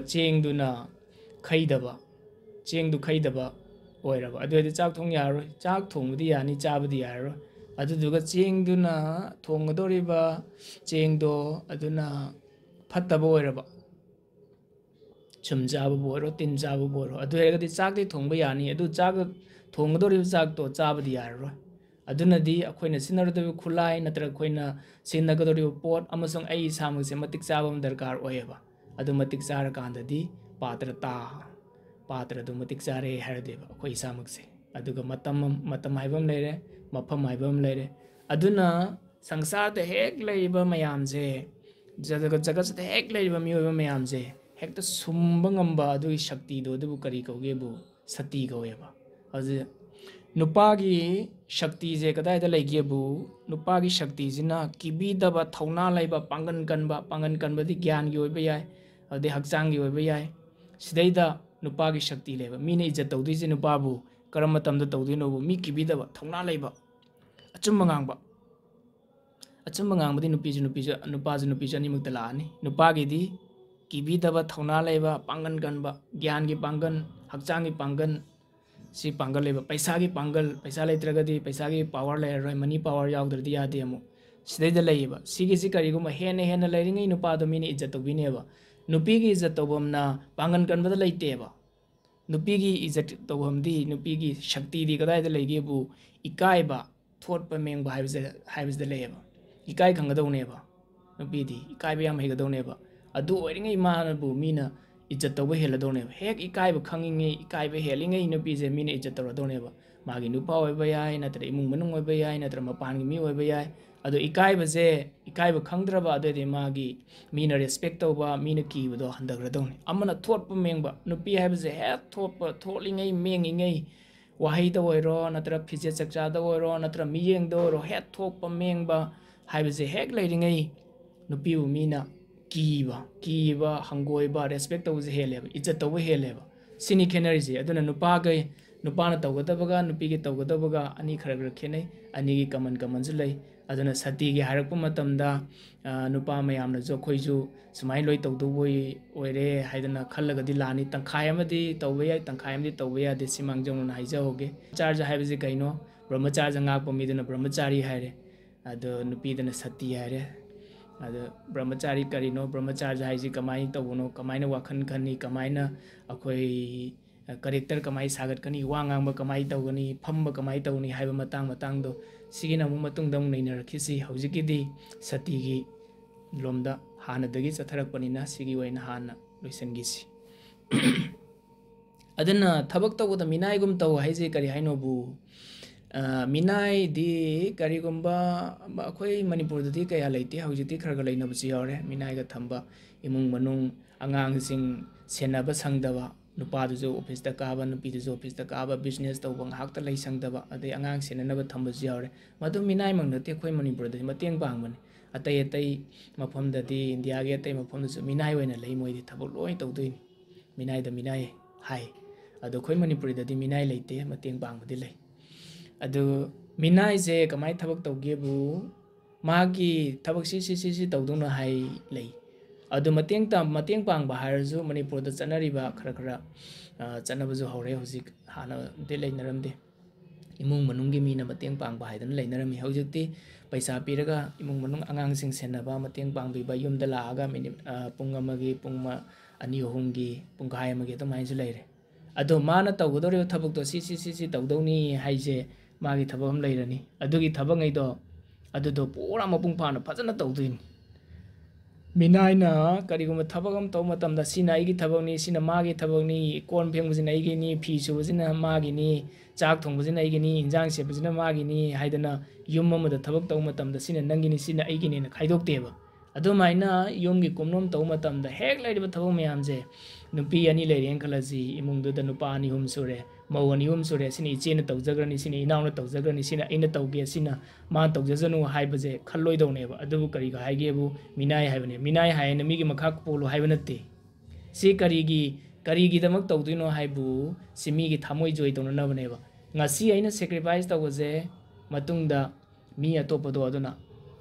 ꯆꯦꯡꯗꯨ ꯈꯩꯗꯕ ꯑꯣꯏꯔꯕ ꯑꯗꯨ ꯑꯣꯏꯔꯗꯤ ꯆꯥꯛ ꯊꯣꯡ ꯌꯥꯔꯔꯣꯏ ꯆꯥꯛ ꯊꯣꯡꯕꯗꯤ ꯌꯥꯅꯤ ꯆꯥꯕꯗꯤ ꯌꯥꯔꯔꯣꯏ ꯑꯗꯨꯗꯨꯒ ꯆꯦꯡꯗꯨꯅ ꯊꯣꯡꯒꯗꯧꯔꯤꯕ ꯆꯦꯡꯗꯣ ꯑꯗꯨꯅ ꯐꯠꯇꯕ ꯑꯣꯏꯔꯕ ꯁꯨꯝ ꯆꯥꯕꯕꯨ ꯑꯣꯏꯔꯣ ꯇꯤꯟ ꯆꯥꯕꯕꯨ ꯑꯣꯏꯔꯣ ꯑꯗꯨ ꯑꯣꯏꯔꯒꯗꯤ ꯆꯥꯛꯇꯤ ꯊꯣꯡꯕ ꯌꯥꯅꯤ ꯑꯗꯨ ꯊꯣꯡꯒꯗꯧꯔꯤꯕ ꯆꯥꯛꯇꯣ ꯆꯥꯕꯗꯤ ꯌꯥꯔꯔꯣꯏ ꯑꯗꯨꯅꯗꯤ ꯑꯩꯈꯣꯏꯅ ꯁꯤꯖꯤꯟꯅꯒꯗꯧꯔꯤꯕ ꯈꯨꯠꯂꯥꯏ ꯅꯠꯇ꯭ꯔꯒ ꯑꯩꯈꯣꯏꯅ ꯁꯤꯖꯤꯟꯅꯒꯗꯧꯔꯤꯕ ꯄꯣꯠ ꯑꯃꯁꯨꯡ ꯑꯩ ꯏꯁꯥꯃꯛꯁꯦ ꯃꯇꯤꯛ ꯆꯥꯕ ꯑꯃ ꯗꯔꯀꯥꯔ ꯑꯣꯏꯌꯦꯕ ꯑꯗꯨ ꯃꯇꯤꯛ ꯆꯥꯔꯀꯥꯟꯗꯗꯤ ꯄꯥꯇ꯭ꯔꯗꯨ ꯃꯇꯤꯛ ꯆꯥꯔꯦ ꯍꯥꯏꯔꯗꯦꯕ ꯑꯩꯈꯣꯏ ꯏꯁꯥꯃꯛꯁꯦ ꯑꯗꯨꯒ ꯃꯇꯝ ꯍꯥꯏꯕ ꯑꯃ ꯂꯩꯔꯦ ꯃꯐꯝ ꯍꯥꯏꯕ ꯑꯃ ꯂꯩꯔꯦ ꯑꯗꯨꯅ ꯁꯪꯁꯥꯔꯗ ꯍꯦꯛ ꯂꯩꯔꯤꯕ ꯃꯌꯥꯝꯁꯦ ꯖꯒꯠꯁꯤꯗ ꯍꯦꯛ ꯂꯩꯔꯤꯕ ꯃꯤꯑꯣꯏꯕ ꯃꯌꯥꯝꯁꯦ ꯍꯦꯛꯇ ꯁꯨꯝꯕ ꯉꯝꯕ ꯑꯗꯨꯒꯤ ꯁꯛꯇꯤꯗꯣ ꯑꯗꯨꯕꯨ ꯀꯔꯤ ꯀꯧꯒꯦꯕꯨ ꯁꯇꯤ ꯀꯧꯋꯦꯕ ꯑꯗꯨ ꯅꯨꯄꯥꯒꯤ ꯁꯛꯇꯤꯁꯦ ꯀꯗꯥꯏꯗ ꯂꯩꯒꯦꯕꯨ ꯅꯨꯄꯥꯒꯤ ꯁꯛꯇꯤꯁꯤꯅ ꯀꯤꯕꯤꯗꯕ ꯊꯧꯅꯥ ꯂꯩꯕ ꯄꯥꯡꯒꯟ ꯀꯟꯕꯗꯤ ꯒ꯭ꯌꯥꯟꯒꯤ ꯑꯣꯏꯕ ꯌꯥꯏ ꯑꯗꯩ ꯍꯛꯆꯥꯡꯒꯤ ꯑꯣꯏꯕ ꯌꯥꯏ ꯁꯤꯗꯩꯗ ꯅꯨꯄꯥꯒꯤ ꯁꯛꯇꯤ ꯂꯩꯕ ꯃꯤꯅ ꯏꯖꯠ ꯇꯧꯗꯣꯏꯁꯦ ꯅꯨꯄꯥꯕꯨ ꯀꯔꯝꯕ ꯃꯇꯝꯗ ꯇꯧꯗꯣꯏꯅꯣꯕꯨ ꯃꯤ ꯀꯤꯕꯤꯗꯕ ꯊꯧꯅꯥ ꯂꯩꯕ ꯑꯆꯨꯝꯕ ꯉꯥꯡꯕ ꯑꯆꯨꯝꯕ ꯉꯥꯡꯕꯗꯤ ꯅꯨꯄꯥꯁꯨ ꯅꯨꯄꯤꯁꯨ ꯑꯅꯤꯃꯛꯇ ꯂꯥꯛꯑꯅꯤ ꯅꯨꯄꯥꯒꯤꯗꯤ ꯀꯤꯕꯤꯗꯕ ꯊꯧꯅꯥ ꯂꯩꯕ ꯄꯥꯡꯒꯟ ꯀꯟꯕ ꯒ꯭ꯌꯥꯟꯒꯤ ꯄꯥꯡꯒꯟ ꯍꯛꯆꯥꯡꯒꯤ ꯄꯥꯡꯒꯟ ꯁꯤ ꯄꯥꯡꯒꯜ ꯂꯩꯕ ꯄꯩꯁꯥꯒꯤ ꯄꯥꯡꯒꯜ ꯄꯩꯁꯥ ꯂꯩꯇ꯭ꯔꯒꯗꯤ ꯄꯩꯁꯥꯒꯤ ꯄꯥꯋꯔ ꯂꯩꯔꯔꯣꯏ ꯃꯅꯤ ꯄꯥꯋꯔ ꯌꯥꯎꯗ꯭ꯔꯗꯤ ꯌꯥꯗꯦ ꯑꯃꯨꯛ ꯁꯤꯗꯩꯗ ꯂꯩꯌꯦꯕ ꯁꯤꯒꯤꯁꯤ ꯀꯔꯤꯒꯨꯝꯕ ꯍꯦꯟꯅ ꯂꯩꯔꯤꯉꯩ ꯅꯨꯄꯥꯗꯣ ꯃꯤꯅ ꯏज्ꯖꯠ ꯇꯧꯕꯤꯅꯦꯕ ꯅꯨꯄꯤꯒꯤ ꯏज्ꯖꯠ ꯇꯧꯐꯝꯅ ꯄꯥꯡꯒꯟ ꯀꯟꯕꯗ ꯂꯩꯇꯦꯕ ꯅꯨꯄꯤꯒꯤ ꯏज्ꯖꯠ ꯇꯧꯐꯝꯗꯤ ꯅꯨꯄꯤꯒꯤ ꯁꯛꯇꯤꯗꯤ ꯀꯗꯥꯏꯗ ꯂꯩꯒꯦꯕꯨ ꯏꯀꯥꯏꯕ ꯊꯣꯠꯄ ꯃꯦꯡꯕ ꯍꯥꯏꯕꯁꯤꯗ ꯂꯩꯌꯦꯕ ꯏꯀꯥꯏ ꯈꯪꯒꯗꯧꯅꯦꯕ ꯅꯨꯄꯤꯗꯤ ꯏꯀꯥꯏꯕ ꯌꯥꯝ ꯍꯩꯒꯗꯧꯅꯦꯕ ꯑꯗꯨ ꯑꯣꯏꯔꯤꯉꯩ ꯃꯥꯅꯕꯨ ꯃꯤꯅ ꯏज्ꯖꯠ ꯇꯧꯕ ꯍꯦꯜꯂꯗꯧꯅꯦꯕ ꯍꯦꯛ ꯏꯀꯥꯏꯕ ꯈꯪꯉꯤꯉꯩ ꯏꯀꯥꯏꯕ ꯍꯦꯜꯂꯤꯉꯩ ꯅꯨꯄꯤꯁꯦ ꯃꯤꯅ ꯏज्ꯖꯠ ꯇꯧꯔꯗꯧꯅꯦꯕ ꯃꯥꯒꯤ ꯅꯨꯄꯥ ꯑꯣꯏꯕ ꯌꯥꯏ ꯅꯠꯇ꯭ꯔꯒ ꯏꯃꯨꯡ ꯃꯅꯨꯡ ꯑꯣꯏꯕ ꯌꯥꯏ ꯅꯠꯇ꯭ꯔꯒ ꯃꯄꯥꯟꯒꯤ ꯃꯤ ꯑꯣꯏꯕ ꯌꯥꯏ ꯑꯗꯣ ꯏꯀꯥꯏꯕ ꯈꯪꯗ꯭ꯔꯕ ꯑꯗꯨꯑꯣꯏꯗꯤ ꯃꯥꯒꯤ ꯃꯤꯅ ꯔꯦꯁꯄꯦꯛ ꯇꯧꯕ ꯃꯤꯅ ꯀꯤꯕꯗꯣ ꯍꯟꯊꯈ꯭ꯔꯗꯧꯅꯤ ꯑꯃꯅ ꯊꯣꯠꯄ ꯃꯦꯡꯕ ꯅꯨꯄꯤ ꯍꯥꯏꯕꯁꯦ ꯍꯦꯛ ꯊꯣꯠꯂꯤꯉꯩ ꯃꯦꯡꯉꯤꯉꯩ ꯋꯥꯍꯩꯗ ꯑꯣꯏꯔꯣ ꯅꯠꯇ꯭ꯔꯒ ꯐꯤꯖꯦꯠ ꯆꯛꯆꯥꯗ ꯑꯣꯏꯔꯣ ꯅꯠꯇ꯭ꯔꯒ ꯃꯤꯠꯌꯦꯡꯗ ꯑꯣꯏꯔꯣ ꯍꯦꯛ ꯊꯣꯛꯄ ꯃꯦꯡꯕ ꯍꯥꯏꯕꯁꯦ ꯍꯦꯛ ꯂꯩꯔꯤꯉꯩ ꯅꯨꯄꯤꯕꯨ ꯃꯤꯅ ꯀꯤꯕ ꯍꯪꯒꯣꯏꯕ ꯔꯦꯁꯄꯦꯛ ꯇꯧꯕꯁꯦ ꯍꯦꯜꯂꯦꯕ ꯏज्ꯖꯠ ꯇꯧꯕ ꯍꯦꯜꯂꯦꯕ ꯁꯤꯅꯤ ꯈꯦꯠꯅꯔꯤꯁꯦ ꯑꯗꯨꯅ ꯅꯨꯄꯥꯅ ꯇꯧꯒꯗꯕꯒ ꯅꯨꯄꯤꯒꯤ ꯇꯧꯒꯗꯕꯒ ꯑꯅꯤ ꯈꯔ ꯈꯦꯠꯅꯩ ꯑꯅꯤꯒꯤ ꯀꯃꯟꯁꯨ ꯂꯩ ꯑꯗꯨꯅ ꯁꯇꯤꯒꯤ ꯍꯥꯏꯔꯛꯄ ꯃꯇꯝꯗ ꯅꯨꯄꯥ ꯃꯌꯥꯝꯅꯁꯨ ꯑꯩꯈꯣꯏꯁꯨ ꯁꯨꯃꯥꯏꯅ ꯂꯣꯏ ꯇꯧꯗꯧꯕ ꯑꯣꯏꯔꯦ ꯍꯥꯏꯗꯅꯈꯜꯂꯒꯗꯤ ꯂꯥꯛꯑꯅꯤ ꯇꯪꯈꯥꯏ ꯑꯃꯗꯤ ꯇꯧꯕ ꯌꯥꯏ ꯇꯪꯈꯥꯏ ꯑꯃꯗꯤ ꯇꯧꯕ ꯌꯥꯗꯦ ꯁꯤ ꯃꯥꯡꯖꯧꯅꯅ ꯍꯥꯏꯖꯍꯧꯒꯦ ꯕ꯭ꯔꯍ꯭ꯃꯆꯥꯔꯖ ꯍꯥꯏꯕꯁꯤ ꯀꯩꯅꯣ ꯕ꯭ꯔꯍ꯭ꯃꯆꯥꯔꯖ ꯉꯥꯛꯄ ꯃꯤꯗꯨꯅ ꯕ꯭ꯔꯍ꯭ꯃꯆꯥꯔꯤ ꯍꯥꯏꯔꯦ ꯑꯗꯣ ꯅꯨꯄꯤꯗꯅ ꯁꯇꯤ ꯍꯥꯏꯔꯦ ꯑꯗꯣ ꯕ꯭ꯔꯍ꯭ꯃꯆꯥꯔꯤ ꯀꯔꯤꯅꯣ ꯕ꯭ꯔꯍ꯭ꯃꯆꯥꯔꯖ ꯍꯥꯏꯁꯤ ꯀꯃꯥꯏꯅ ꯇꯧꯕꯅꯣ ꯀꯃꯥꯏꯅ ꯋꯥꯈꯜ ꯈꯟꯅꯤ ꯀꯃꯥꯏꯅ ꯑꯩꯈꯣꯏ ꯀꯔꯦꯛꯇꯔ ꯀꯃꯥꯏꯅ ꯁꯥꯒꯠꯀꯅꯤ ꯋꯥ ꯉꯥꯡꯕ ꯀꯃꯥꯏꯅ ꯇꯧꯒꯅꯤ ꯐꯝꯕ ꯀꯃꯥꯏꯅ ꯇꯧꯒꯅꯤ ꯍꯥꯏꯕ ꯃꯇꯥꯡꯗꯣ ꯁꯤꯒꯤꯅ ꯑꯃꯨꯛ ꯃꯇꯨꯡꯗ ꯑꯃꯨꯛ ꯅꯩꯅꯔꯛꯈꯤꯁꯤ ꯍꯧꯖꯤꯛꯀꯤꯗꯤ ꯁꯇꯤꯒꯤ ꯂꯣꯝꯗ ꯍꯥꯟꯅꯗꯒꯤ ꯆꯠꯊꯔꯛꯄꯅꯤꯅ ꯁꯤꯒꯤ ꯑꯣꯏꯅ ꯍꯥꯟꯅ ꯂꯣꯏꯁꯤꯟꯈꯤꯁꯤ ꯑꯗꯨꯅ ꯊꯕꯛ ꯇꯧꯕꯗ ꯃꯤꯅꯥꯏꯒꯨꯝ ꯇꯧ ꯍꯥꯏꯁꯦ ꯀꯔꯤ ꯍꯥꯏꯅꯣꯕꯨ ꯃꯤꯅꯥꯏꯗꯤ ꯀꯔꯤꯒꯨꯝꯕ ꯑꯩꯈꯣꯏ ꯃꯅꯤꯄꯨꯔꯗꯗꯤ ꯀꯌꯥ ꯂꯩꯇꯦ ꯍꯧꯖꯤꯛꯇꯤ ꯈꯔ ꯂꯩꯅꯕꯁꯨ ꯌꯥꯎꯔꯦ ꯃꯤꯅꯥꯏꯒ ꯊꯝꯕ ꯏꯃꯨꯡ ꯃꯅꯨꯡ ꯑꯉꯥꯡꯁꯤꯡ ꯁꯦꯟꯅꯕ ꯁꯪꯗꯕ ꯅꯨꯄꯥꯗꯨꯁꯨ ꯑꯣꯐꯤꯁꯇ kaaba ꯅꯨꯄꯤꯗꯨꯁꯨ ꯑꯣꯐꯤꯁꯇ kaaba ꯕꯤꯖꯤꯅꯦꯁ ꯇꯧꯕ ꯉꯥꯏꯍꯥꯛꯇ ꯂꯩ ꯁꯪꯗꯕ ꯑꯗꯩ ꯑꯉꯥꯡ ꯁꯦꯟꯅꯅꯕ ꯊꯝꯕꯁꯨ ꯌꯥꯎꯔꯦ ꯃꯗꯨ ꯃꯤꯅꯥꯏꯃꯛ ꯅꯠꯇꯦ ꯑꯩꯈꯣꯏ ꯃꯅꯤꯄꯨꯔꯗꯗꯤ ꯃꯇꯦꯡ ꯄꯥꯡꯕꯅꯤ ꯑꯇꯩ ꯃꯐꯝꯗꯗꯤ ꯏꯟꯗꯤꯌꯥꯒꯤ ꯑꯇꯩ ꯃꯐꯝꯗꯁꯨ ꯃꯤꯅꯥꯏ ꯑꯣꯏꯅ ꯂꯩ ꯃꯣꯏꯗꯤ ꯊꯕꯛ ꯂꯣꯏ ꯇꯧꯗꯣꯏꯅꯤ ꯃꯤꯅꯥꯏꯗ ꯃꯤꯅꯥꯏ ꯍꯥꯏ ꯑꯗꯣ ꯑꯩꯈꯣꯏ ꯃꯅꯤꯄꯨꯔꯗꯗꯤ ꯃꯤꯅꯥꯏ ꯂꯩꯇꯦ ꯃꯇꯦꯡ ꯄꯥꯡꯕꯗꯤ ꯂꯩ ꯑꯗꯨ ꯃꯤꯅꯥꯏꯁꯦ ꯀꯃꯥꯏꯅ ꯊꯕꯛ ꯇꯧꯒꯦꯕꯨ ꯃꯥꯒꯤ ꯊꯕꯛ ꯁꯤ ꯇꯧꯗꯧꯅ ꯂꯩ ꯑꯗꯨ ꯃꯇꯦꯡ ꯄꯥꯡꯕ ꯍꯥꯏꯔꯁꯨ ꯃꯅꯤꯄꯨꯔꯗ ꯆꯠꯅꯔꯤꯕ ꯈꯔ ꯆꯠꯅꯕꯁꯨ ꯍꯧꯔꯦ ꯍꯧꯖꯤꯛ ꯍꯥꯟꯅꯗꯤ ꯂꯩꯅꯔꯝꯗꯦ ꯏꯃꯨꯡ ꯃꯅꯨꯡꯒꯤ ꯃꯤꯅ ꯃꯇꯦꯡ ꯄꯥꯡꯕ ꯍꯥꯏꯗꯅ ꯂꯩꯅꯔꯝꯃꯤ ꯍꯧꯖꯤꯛꯇꯤ ꯄꯩꯁꯥ ꯄꯤꯔꯒ ꯏꯃꯨꯡ ꯃꯅꯨꯡ ꯑꯉꯥꯡꯁꯤꯡ ꯁꯦꯟꯅꯕ ꯃꯇꯦꯡ ꯄꯥꯡꯕꯤꯕ ꯌꯨꯝꯗ ꯂꯥꯛꯑꯒ ꯄꯨꯡ ꯑꯃꯒꯤ ꯄꯨꯡ 2-3ꯒꯤ ꯄꯨꯡꯈꯥꯏ ꯑꯃꯒꯤ ꯑꯗꯨꯃꯥꯏꯅꯁꯨ ꯂꯩꯔꯦ ꯑꯗꯣ ꯃꯥꯅ ꯇꯧꯒꯗꯧꯔꯤꯕ ꯊꯕꯛꯇꯣ ꯁꯤ ꯇꯧꯗꯧꯅꯤ ꯍꯥꯏꯁꯦ ꯃꯥꯒꯤ ꯊꯕꯛ ꯑꯃ ꯂꯩꯔꯅꯤ ꯑꯗꯨꯒꯤ ꯊꯕꯛꯉꯩꯗꯣ ꯑꯗꯨꯗꯣ ꯄꯨꯔꯥ ꯃꯄꯨꯡ ꯐꯥꯅ ꯐꯖꯅ ꯇꯧꯗꯣꯏꯅꯤ ꯃꯤꯅꯥꯏꯅ ꯀꯔꯤꯒꯨꯝꯕ ꯊꯕꯛ ꯑꯃ ꯇꯧꯕ ꯃꯇꯝꯗ ꯁꯤꯅ ꯑꯩꯒꯤ ꯊꯕꯛꯅꯤ ꯁꯤꯅ ꯃꯥꯒꯤ ꯊꯕꯛꯅꯤ ꯀꯣꯟ ꯐꯦꯡꯕꯁꯤꯅ ꯑꯩꯒꯤꯅꯤ ꯐꯤ ꯁꯨꯕꯁꯤꯅ ꯃꯥꯒꯤನಿ ꯆꯥꯛ ꯊꯣꯡꯕꯁꯤꯅ ꯑꯩꯒꯤꯅꯤ ꯏꯟꯖꯥꯡ ꯁꯦꯝꯕꯁꯤꯅ ꯃꯥꯒꯤꯅꯤ ꯍꯥꯏꯗꯅ ꯌꯨꯝ ꯑꯃꯗ ꯊꯕꯛ ꯇꯧꯕ ꯃꯇꯝꯗ ꯁꯤꯅ ꯅꯪꯒꯤꯅꯤ ꯁꯤꯅ ꯑꯩꯒꯤꯅꯤꯅ ꯈꯥꯏꯗꯣꯛꯇꯦꯕ ꯑꯗꯨꯃꯥꯏꯅ ꯌꯨꯝꯒꯤ ꯀꯨꯞꯅꯣꯝ ꯇꯧꯕ ꯃꯇꯝꯗ ꯍꯦꯛ ꯂꯩꯔꯤꯕ ꯊꯕꯛ ꯃꯌꯥꯝꯁꯦ ꯅꯨꯄꯤ 2 ꯂꯩꯔꯦꯅ ꯈꯜꯂꯁꯤ ꯏꯃꯨꯡꯗꯨꯗ ꯅꯨꯄꯥ 2-3 ꯁꯨꯔꯦ ꯃꯧ 2-3 ꯁꯨꯔꯦ ꯁꯤꯅ ꯏꯆꯦꯅ ꯇꯧꯖꯈ꯭ꯔꯅꯤ ꯁꯤꯅ ꯏꯅꯥꯎꯅ ꯇꯧꯖꯈ꯭ꯔꯅꯤ ꯁꯤꯅ ꯑꯩꯅ ꯇꯧꯒꯦ ꯁꯤna ꯃꯥꯅ ꯇꯧꯖꯁꯅꯨ ꯍꯥꯏꯕꯁꯦ ꯈꯜꯂꯣꯏꯗꯧꯅꯦꯕ ꯑꯗꯨꯕꯨ ꯀꯔꯤꯒ ꯍꯥꯏꯒꯦꯕꯨ ꯃꯤꯅꯥꯏ ꯍꯥꯏꯕꯅꯦ ꯃꯤꯅꯥꯏ ꯍꯥꯏꯅ ꯃꯤꯒꯤ ꯃꯈꯥ ꯄꯣꯜꯂꯨ ꯍꯥꯏꯕ ꯅꯠꯇꯦ ꯁꯤ ꯀꯔꯤꯒꯤꯗꯃꯛ ꯇꯧꯗꯣꯏꯅꯣ ꯍꯥꯏꯕꯨ ꯁꯤ ꯃꯤꯒꯤ ꯊꯃꯣꯏ ꯖꯣꯏ ꯇꯧꯅꯅꯕꯅꯦꯕ ꯉꯁꯤ ꯑꯩꯅ ꯁꯦꯀ꯭ꯔꯤꯐꯥꯏꯁ ꯇꯧꯕꯁꯦ ꯃꯇꯨꯡꯗ ꯃꯤ ꯑꯇꯣꯞꯄꯗꯣ ꯑꯗꯨꯅ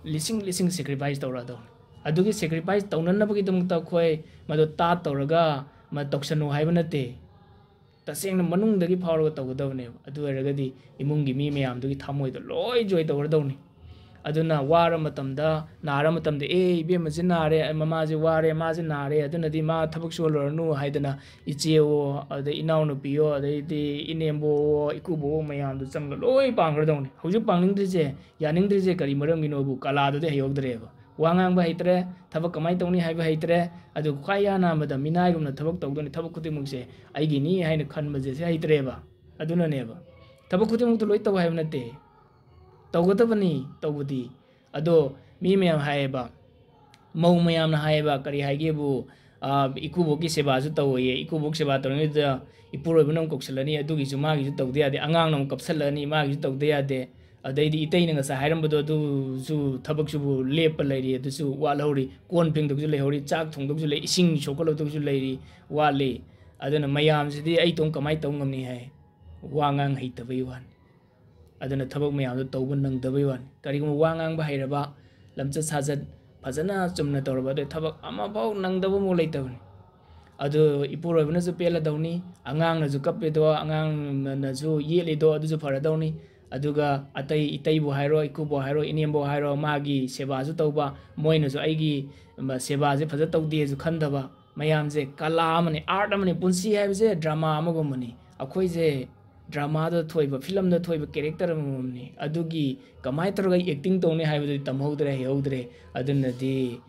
ꯂꯤꯁꯤꯡ ꯁꯦꯀ꯭ꯔꯤꯐꯥꯏꯁ ꯇꯧꯔꯛꯑꯗꯧꯅꯤ ꯑꯗꯨꯒꯤ ꯁꯦꯀ꯭ꯔꯤꯐꯥꯏꯁ ꯇꯧꯅꯅꯕꯒꯤꯗꯃꯛꯇ ꯑꯩꯈꯣꯏ ꯃꯗꯨ ꯇꯧꯔꯒ ꯇꯧꯁꯅꯨ ꯍꯥꯏꯕ ꯅꯠꯇꯦ ꯇꯁꯦꯡꯅ ꯃꯅꯨꯡꯗꯒꯤ ꯐꯥꯎꯔꯒ ꯇꯧꯒꯗꯕꯅꯦꯕ ꯑꯗꯨ ꯑꯣꯏꯔꯒꯗꯤ ꯏꯃꯨꯡꯒꯤ ꯃꯤ ꯃꯌꯥꯝꯗꯨꯒꯤ ꯊꯃꯣꯏꯗꯣ ꯂꯣꯏ ꯖꯣꯏ ꯇꯧꯔꯗꯧꯅꯤ ꯑꯗꯨꯅ ꯋꯥꯔ ꯃꯇꯝꯗ ꯅꯥꯔ ꯃꯇꯝꯗ ꯏꯕꯦꯝꯃꯁꯤ ꯅꯥꯔꯦ ꯃꯃꯥꯁꯤ ꯋꯥꯔꯦ ꯃꯥꯁꯤ ꯅꯥꯔꯦ ꯑꯗꯨꯅꯗꯤ ꯃꯥ ꯊꯕꯛ ꯁꯨꯍꯜꯂꯨꯔꯅꯨ ꯍꯥꯏꯗꯅ ꯏꯆꯦꯋꯣ ꯑꯗꯩ ꯏꯅꯥꯎꯅꯨꯄꯤꯌꯣ ꯑꯗꯩꯗꯤ ꯏꯅꯦꯝꯕꯣꯋꯣ ꯏꯀꯨꯕꯣ ꯃꯌꯥꯝꯗꯨ ꯆꯪꯒ ꯂꯣꯏ ꯄꯥꯡꯈ꯭ꯔꯗꯧꯅꯤ ꯍꯧꯖꯤꯛ ꯄꯥꯡꯅꯤꯡꯗ꯭ꯔꯤꯁꯦ ꯌꯥꯅꯤꯡꯗ꯭ꯔꯤꯁꯦ ꯀꯔꯤ ꯃꯔꯝꯒꯤꯅꯣꯕꯨ ꯀꯂꯥꯗꯨꯗꯤ ꯍꯩꯍꯧꯗ꯭ꯔꯦꯕ ꯋꯥ ꯉꯥꯡꯕ ꯍꯩꯇ꯭ꯔꯦ ꯊꯕꯛ ꯀꯃꯥꯏꯅ ꯇꯧꯅꯤ ꯍꯥꯏꯕ ꯍꯩꯇ꯭ꯔꯦ ꯑꯗꯨꯒ ꯈ꯭ꯋꯥꯏ ꯌꯥꯅ ꯑꯃꯗ ꯃꯤꯅꯥꯏꯒꯨꯝꯅ ꯊꯕꯛ ꯇꯧꯗꯣꯏꯅꯤ ꯊꯕꯛ ꯈꯨꯗꯤꯡꯃꯛꯁꯦ ꯑꯩꯒꯤꯅꯤ ꯍꯥꯏꯅ ꯈꯟꯕꯁꯦ ꯍꯩꯇ꯭ꯔꯦꯕ ꯑꯗꯨꯅꯅꯦꯕ ꯊꯕꯛ ꯈꯨꯗꯤꯡꯃꯛꯇ ꯂꯣꯏ ꯇꯧ ꯍꯥꯏꯕ ꯅꯠꯇꯦ ꯇꯧꯒꯗꯕꯅꯤ ꯇꯧꯕꯗꯤ ꯑꯗꯣ ꯃꯤ ꯃꯌꯥꯝ ꯍꯥꯏꯌꯦꯕ ꯃꯧ ꯃꯌꯥꯝꯅ ꯍꯥꯏꯌꯦꯕ ꯀꯔꯤ ꯍꯥꯏꯒꯦꯕꯨ ꯏꯀꯨꯕꯣꯛꯀꯤ ꯁꯦꯕꯥꯁꯨ ꯇꯧꯋꯦꯌꯦ ꯏꯀꯨꯕꯣꯛ ꯁꯦꯕꯥ ꯇꯧꯔꯤꯉꯩꯗ ꯏꯄꯨꯔꯣꯏꯕꯅ ꯑꯃꯨꯛ ꯀꯧꯁꯤꯜꯂꯅꯤ ꯑꯗꯨꯒꯤꯁꯨ ꯃꯥꯒꯤꯁꯨ ꯇꯧꯗ ꯌꯥꯗꯦ ꯑꯉꯥꯡꯅ ꯑꯃꯨꯛ ꯀꯞꯁꯜꯂꯅꯤ ꯃꯥꯒꯤꯁꯨ ꯇꯧꯗ ꯌꯥꯗꯦ ꯑꯗꯩꯗꯤ ꯏꯇꯩꯅ ꯉꯁꯥꯏ ꯍꯥꯏꯔꯝꯕꯗꯣ ꯑꯗꯨꯁꯨ ꯊꯕꯛꯁꯨꯕꯨ ꯂꯦꯞꯄ ꯂꯩꯔꯤ ꯑꯗꯨꯁꯨ ꯋꯥꯠꯍꯧꯔꯤ ꯀꯣꯟ ꯐꯦꯡꯗꯧꯁꯨ ꯂꯩꯍꯧꯔꯤ ꯆꯥꯛ ꯊꯣꯡꯗꯧꯁꯨ ꯂꯩ ꯏꯁꯤꯡ ꯁꯣꯛꯀꯠꯂꯧꯗꯧꯁꯨ ꯂꯩꯔꯤ ꯋꯥꯠꯂꯤ ꯑꯗꯨꯅ ꯃꯌꯥꯝꯁꯤꯗꯤ ꯑꯩ ꯀꯃꯥꯏꯅ ꯇꯧ ꯉꯝꯅꯤ ꯍꯥꯏ ꯋꯥ ꯉꯥꯡ ꯍꯩꯇꯕꯩ ꯋꯥꯅꯤ ꯑꯗꯨꯅ ꯊꯕꯛ ꯃꯌꯥꯝꯗꯣ ꯇꯧꯕ ꯅꯪꯗꯕꯩ ꯋꯥꯅꯤ ꯀꯔꯤꯒꯨꯝꯕ ꯋꯥ ꯉꯥꯡꯕ ꯍꯩꯔꯕ ꯂꯝꯆꯠ ꯁꯥꯖꯠ ꯐꯖꯅ ꯆꯨꯝꯅ ꯇꯧꯔꯕ ꯑꯗꯨ ꯊꯕꯛ ꯑꯃꯐꯥꯎ ꯅꯪꯗꯕ ꯑꯃꯨꯛ ꯂꯩꯇꯕꯅꯤ ꯑꯗꯨ ꯏꯄꯨꯔꯣꯏꯕꯅꯁꯨ ꯄꯦꯜꯂꯗꯧꯅꯤ ꯑꯉꯥꯡꯅꯁꯨ ꯀꯞꯄꯤꯗꯣ ꯑꯉꯥꯡꯅꯁꯨ ꯌꯦꯠꯂꯤꯗꯣ ꯑꯗꯨꯁꯨ ꯐꯔꯗꯧꯅꯤ ꯑꯗꯨꯒ ꯑꯇꯩ ꯏꯇꯩꯕꯨ ꯍꯥꯏꯔꯣ ꯏꯀꯨꯕꯨ ꯍꯥꯏꯔꯣ ꯏꯅꯦꯝꯕꯨ ꯍꯥꯏꯔꯣ ꯃꯥꯒꯤ ꯁꯦꯕꯥꯁꯨ ꯇꯧꯕ ꯃꯣꯏꯅꯁꯨ ꯑꯩꯒꯤ ꯁꯦꯕꯥꯁꯦ ꯐꯖ ꯇꯧꯗꯦꯁꯨ ꯈꯟꯗꯕ ꯃꯌꯥꯝꯁꯦ ꯀꯂꯥ ꯑꯃꯅꯤ ꯑꯥꯔꯠ ꯑꯃꯅꯤ ꯄꯨꯟꯁꯤ ꯍꯥꯏꯕꯁꯦ ꯗ꯭ꯔꯃꯥ ꯑꯃꯒꯨꯝꯕꯅꯤ ꯑꯩꯈꯣꯏꯁꯦ ꯗ꯭ꯔꯃꯥꯗ ꯊꯣꯛꯏꯕ ꯐꯤꯂꯝꯗ ꯊꯣꯛꯏꯕ ꯀꯦꯔꯦꯛꯇꯔ ꯑꯃꯃꯝꯅꯤ ꯑꯗꯨꯒꯤ ꯀꯃꯥꯏꯅ ꯇꯧꯔꯒ ꯑꯦꯛꯇꯤꯡ ꯇꯧꯅꯤ ꯍꯥꯏꯕꯗꯨꯗꯤ ꯇꯝꯍꯧꯗ꯭ꯔꯦ ꯍꯩꯍꯧꯗ꯭ꯔꯦ ꯑꯗꯨꯅꯗꯤ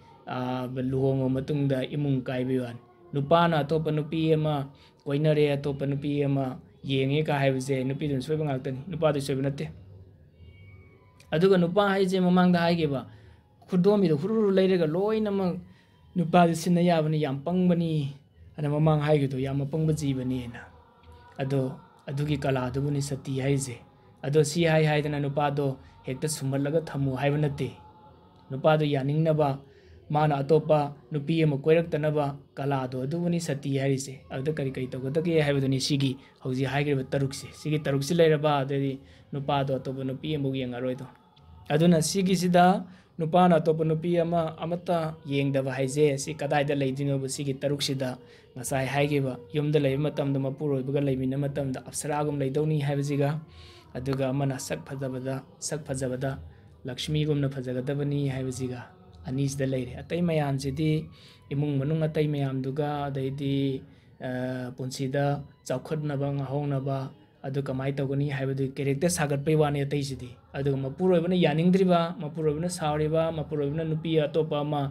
ꯂꯨꯍꯣꯡꯕ ꯃꯇꯨꯡꯗ ꯏꯃꯨꯡ ꯀꯥꯏꯕꯩ ꯋꯥꯅꯤ ꯅꯨꯄꯥꯅ ꯑꯇꯣꯞꯄ ꯅꯨꯄꯤ ꯑꯃ ꯀꯣꯏꯅꯔꯦ ꯑꯇꯣꯞꯄ ꯅꯨꯄꯤ ꯑꯃ ꯌꯦꯡꯉꯦ ꯀ ꯍꯥꯏꯕꯁꯦ ꯅꯨꯄꯤꯗꯨꯅ ꯁꯣꯏꯕ ꯉꯥꯛꯇꯅꯤ ꯅꯨꯄꯥꯗꯨ ꯁꯣꯏꯕ ꯅꯠꯇꯦ ꯑꯗꯨꯒ ꯅꯨꯄꯥ ꯍꯥꯏꯁꯦ ꯃꯃꯥꯡꯗ ꯍꯥꯏꯈꯤꯕ ꯈꯨꯗꯣꯝꯕꯤꯗꯣ ꯍꯨꯔꯨ ꯂꯩꯔꯒ ꯂꯣꯏꯅꯃꯛ ꯅꯨꯄꯥꯁꯦ ꯁꯤꯟꯅ ꯌꯥꯕꯅꯤ ꯌꯥꯝ ꯄꯪꯕꯅꯤ ꯑꯅ ꯃꯃꯥꯡ ꯍꯥꯏꯈꯤꯗꯣ ꯌꯥꯝ ꯑꯄꯪꯕ ꯖꯤꯕꯅꯤꯅ ꯑꯗꯣ ꯑꯗꯨꯒꯤ ꯀꯂꯥꯗꯨꯕꯨꯅꯤ ꯁꯇꯤ ꯍꯥꯏꯁꯦ ꯑꯗꯣ ꯁꯤ ꯍꯥꯏꯗꯅ ꯅꯨꯄꯥꯗꯣ ꯍꯦꯛꯇ ꯁꯨꯝꯍꯜꯂꯒ ꯊꯝꯃꯨ ꯍꯥꯏꯕ ꯅꯠꯇꯦ ꯅꯨꯄꯥꯗꯣ ꯌꯥꯅꯤꯡꯅꯕ ꯃꯥꯅ ꯑꯇꯣꯞꯄ ꯅꯨꯄꯤ ꯑꯃ ꯀꯣꯏꯔꯛꯇꯅꯕ ꯀꯂꯥꯗꯣ ꯑꯗꯨꯕꯨꯅꯤ ꯁꯇꯤ ꯍꯥꯏꯔꯤꯁꯦ ꯑꯗꯨꯗ ꯀꯔꯤ ꯀꯔꯤ ꯇꯧꯒꯗꯒꯦ ꯍꯥꯏꯕꯗꯨꯅꯤ ꯁꯤꯒꯤ ꯍꯧꯖꯤꯛ ꯍꯥꯏꯈ꯭ꯔꯤꯕ ꯇꯔꯨꯛꯁꯦ ꯁꯤꯒꯤ ꯇꯔꯨꯛꯁꯤ ꯂꯩꯔꯕ ꯑꯗꯩꯗꯤ ꯅꯨꯄꯥꯗꯣ ꯑꯇꯣꯞꯄ ꯅꯨꯄꯤ ꯑꯃꯐꯥꯎ ꯌꯦꯡꯉꯔꯣꯏꯗꯣ ꯑꯗꯨꯅ ꯁꯤꯒꯤꯁꯤꯗ ꯅꯨꯄꯥꯅ ꯑꯇꯣꯞꯄ ꯅꯨꯄꯤ ꯑꯃꯠꯇ ꯌꯦꯡꯗꯕ ꯍꯥꯏꯁꯦ ꯁꯤ ꯀꯗꯥꯏꯗ ꯂꯩꯗꯣꯏꯅꯣꯕ ꯁꯤꯒꯤ ꯇꯔꯨꯛꯁꯤꯗ ꯉꯁꯥꯏ ꯍꯥꯏꯈꯤꯕ ꯌꯨꯝꯗ ꯂꯩꯕꯃꯇꯝꯗ ꯃꯄꯨꯔꯣꯏꯕꯒ ꯂꯩꯃꯤꯟꯅꯕ ꯃꯇꯝꯗ ꯑꯞꯁꯔꯥꯒꯨꯝ ꯂꯩꯗꯧꯅꯤ ꯍꯥꯏꯕꯁꯤꯒ ꯑꯗꯨꯒ ꯑꯃꯅ ꯁꯛ ꯐꯖꯕꯗ ꯂꯛꯁꯃꯤꯒꯨꯝꯅ ꯐꯖꯒꯗꯕꯅꯤ ꯍꯥꯏꯕꯁꯤꯒ ꯑꯅꯤꯁꯤꯗ ꯂꯩꯔꯦ ꯑꯇꯩ ꯃꯌꯥꯝꯁꯤꯗꯤ ꯏꯃꯨꯡ ꯃꯅꯨꯡ ꯑꯇꯩ ꯃꯌꯥꯝꯗꯨꯒ ꯑꯗꯩꯗꯤ ꯄꯨꯟꯁꯤꯗ ꯆꯥꯎꯈꯠꯅꯕ ꯉꯥꯍꯧꯅꯕ ꯑꯗꯨ ꯀꯃꯥꯏꯅ ꯇꯧꯒꯅꯤ ꯍꯥꯏꯕꯗꯨ ꯀꯦꯔꯦꯛꯇꯔ ꯁꯥꯒꯠꯄꯩ ꯋꯥꯅꯤ ꯑꯇꯩꯁꯤꯗꯤ ꯑꯗꯨꯒ मपुरोइबना यानिंगद्रिबा मपुरोइबना सावरिबा मपुरोइबना नुपी अतोपा अमा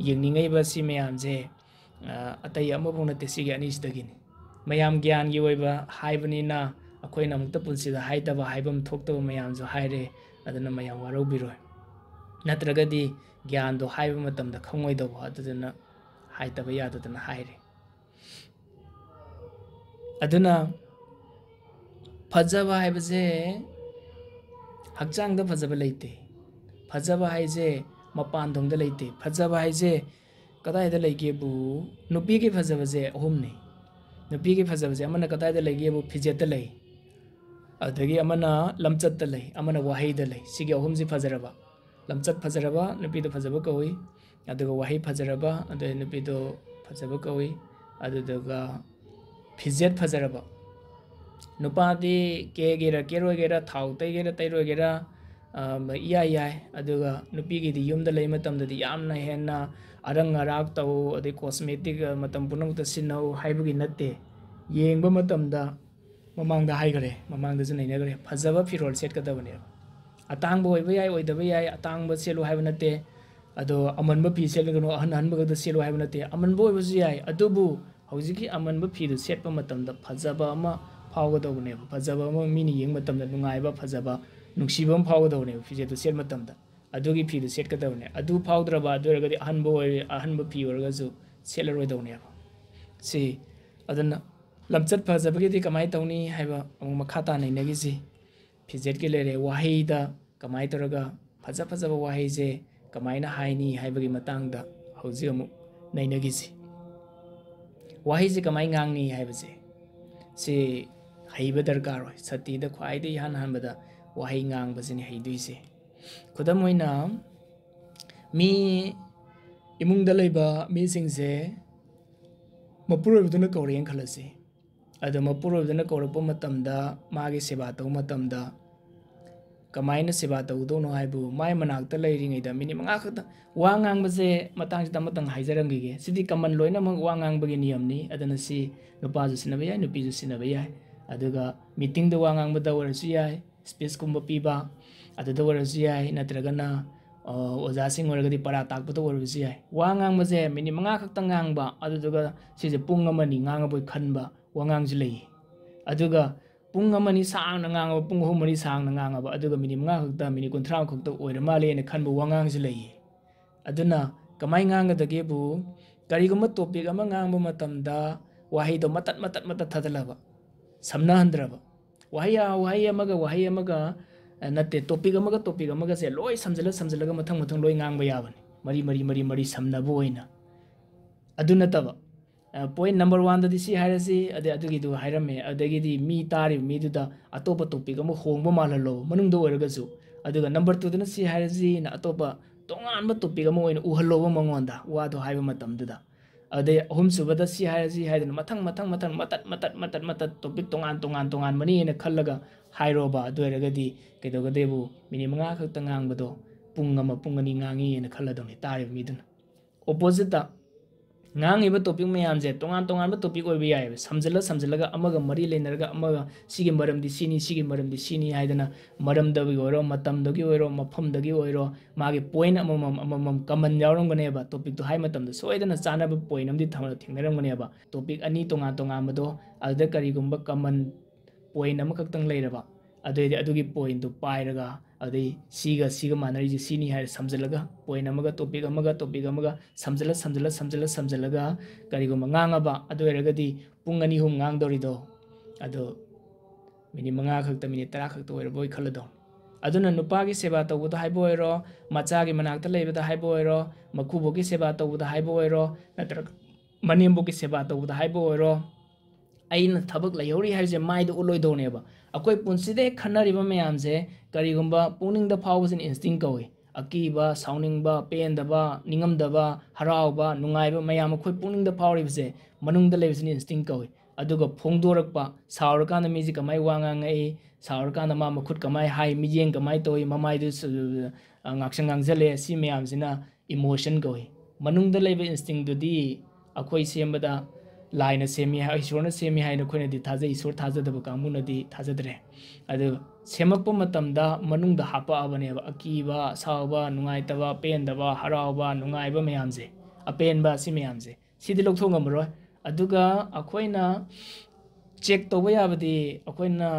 येंगनिंगैबा सि मयामजे अतै अमबो नते सिगे अनिसदगिनि मयाम ज्ञान गी ओइबा हाइबनिना अखोइना अमुक्ता पुंसिदा हाइदबा हाइबम थोक्तबा मयामजो हाइरे अदना मयाम वारौबिरोइ नत्रगदि ज्ञान दो हाइबा मतमदा खंगोइदबो अदुदना हाइदबा याददना हाइरे अदुना फजबा हाइबजे हक्चांग दा फजबा लेते फजबा हाइजे मपान दोंग दा लेते फजबा हाइजे कदाय दा लेगेबु नुपी के फजबा जे अहुमने नुपी के फजबा जे अमना कदाय दा लेगेबु फिजेत दा लै अदगी अमना लमचत दा लै अमना वाहै दा लै सिगे अहुम जे फजरबा लमचत फजरबा नुपी दा फजबा कवि अदुगा वाहै फजरबा अदु नुपी दो फजबा कवि अदुदगा फिजेत फजरबा नुपादी केगेरा केरोगेरा थाउ तैगेरा तैरोगेरा इया याय अदुगा नुपीगिदी युमदा लै मतमददी यामना हेन्ना अरंग अराक तौ अदे कॉस्मेटिक मतम पुनमत सिनौ हाइबगी नत्ते येंगबा मतमदा ममांगदा हाइगरे ममांगदा जु नैनगरे फजबा फिरोल सेटकदबने अतांगबो ओइबा याय ओइदबा याय अतांगबा सेलो हाइबा नत्ते अदो अमनबा फी सेलगनो अहन हनबगदा सेलो हाइबा नत्ते अमनबो ओइबसु याय अदुबु हौजिकी अमनबा फीदु सेटपा मतमदा फजबा अमा फावगदबने फजबा अमा मिनि येंग मतमदा नुंगाइबा फजबा नुंगसिबम फावगदबने फिजेतु सेट मतमदा अदुगी फीदु सेटकदबने अदु फावद्रबा अदुरगदि अहनबो फी ओरगजु सेलरोइदबने सि अदना लमचत फजबगीदी कमाय तौनी हाइबा अमु मखाता नैनगिसि फिजेट के लेरे वाहैदा कमाय तौरगा फज फजबा वाहैजे कमायना हाइनी हाइबगी मतांगदा हौजि अमु नैनगिसि वाहैजे कमाय ngang हाइबजे सि हईब दरकार होय सतीदा ख्वाइदे हान हानबदा वाहै ngang हैदुइसे खुदम ओइना मी इमुंगदा लैबा मीसिंगसे मपुरोइबदुना कौरेन खलसे अदो मपुरोइबदुना कौरपा मतमदा मागे सेवा तौ मतमदा कमायना सेवा तौदोनो हाइबु माय मनाक्ता लैरिङैदा मिनि मंगा खत वा ngangbजे मतांगसिदा मतंग हाइजरंगिगे सिदि कमन लोइना मग वा ngangbगे नियमनि अदना सि नुपाजु सिनबा याय नुपीजु सिनबा याय अदुगा मीटिंग द वा ngangbदा वरसु याय स्पीच कुंबा पीबा अदुदा वरसु याय नत्रगना ओजासिंग वरगदि परा ताकपदा वरसु याय वा ngangbजे मिनि मंगा खक्ता ngangbा अदुदुगा सिजे पुंग अमनि ngangaबोय खनबा वा ngangjु लै अदुगा पुंग अमनि सांगना ngangaबा पुंग हुमनि सांगना ngangaबा अदुगा मिनि मंगा खक्ता मिनि 30 खक्ता ओइर मालेने खनबा वा ngangjु लै अदुना कमाय nganगदगेबु करिगुम टॉपिक अमा nganगबा मतमदा वाहैदो मतत मतत मतत थदलबा समनहंद्रबा वाहै अमगा नते टॉपिक अमगा से लोय समझलगा मथंग लोय nganगबा याबनि मरी समनबो ओइना अदु नतबा point number 1 dadi si hairasi ade adugi du hairame adagidi mi tari mi du da atopa topic amu hongba malalo manung do oraga su aduga number 2 dana si hairasi na atopa tongan ba topic amu oina uhalo ba mangonda wa do haiba matam du da ade ahum subada si hairasi haidana matat topic tongan mani ena khallaga hairoba adu eragadi kedogadebu mini manga khakta ngang bado pungani ngangi ena khalladoni tari mi dun opposite da ngang iba topic mayam je tongan ba topic oi biya samjala amaga mari lenarga amaga sigi maram di sini haidana maram da bi oro matam da gi oro mafam da gi oro magi point amam common yawrong gane ba topic to hai matam da soidana chana ba point am di thamna thingnaram gane ba topic ani tongan mado alda kari gumba common point am kaktang leiraba adoi adugi point to pairaga adai siga manari ji sini hai samjalaga point amaga topic amaga samjalaga kari go manganga ba adoi ragadi pungani hum ngang dorido ado mini manga khakta mini 10 khakta oir boy khalado aduna nupa gi seba tawuda haibo oiro macha gi manakta leibada haibo oiro makubo gi seba tawuda haibo oiro natra manimbo gi seba tawuda haibo oiro aina thabak layori haise mai do uloi doneba akoi punside khanariba mayamse karigumba puning da fawsin instinct kawi akiba soundingba pendaba ningamdaba harauba nungaiba mayam akoi puning da fawribse manungda lebsin instinct kawi aduga phongdorakpa saurkana miji kamai wangangai saurkana ma makhut kamai hai mijeng kamai toi mamai du ngaksangang jale si mayamsina emotion kawi manungda leba instinct dudi akoi sembada line semi है ईश्वर semi है नखोने दी थाजे ईश्वर थाजदब कांगमुन दी थाजदरे अदु सेमक्प मतमदा मनुंग दा हापा अबने अकीबा सावबा नुंगाइतबा पेंदबा हरावबा नुंगाइबा मयामजे अपेनबा सि मयामजे सिदि लोकथोंगमरो अदुगा अखोइना check तोबा याबदी अखोइना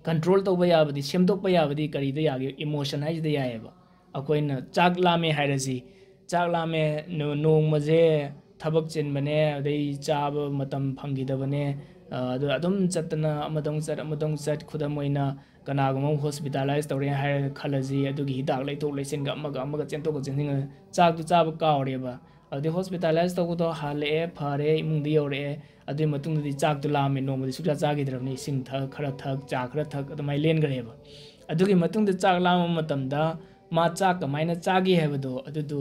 control तोबा याबदी सेमदोकबा याबदी करिदा यागे emotion हाइजदा यायबा अखोइना चाक लामे हाइरसी चाक लामे नोंगमजे थबक चिनबने अदई चाब मतम फंगिदबने अदुम चतना अमदों चट खुदम ओइना कनागुम hospitalise तौरे हाय खलजी अदुगी हिदाक लैथोक लैसिन अमगा चेंतोक चिंसिंग चाक तु चाब कावरेबा अदे हॉस्पिटलाइज तौगदो हाले फरे इमुंदी योरे अदुई मतुंगदि चाक तु लामे नोमदि सुजा चागिद्रबनि सिंग थ खरा थक चा खरा थक अदुमाइ लेनगरेबा अदुगी मतुंगदि चाक लाम मतमदा मा चाक कमाइना चागी हैबदो अदुदु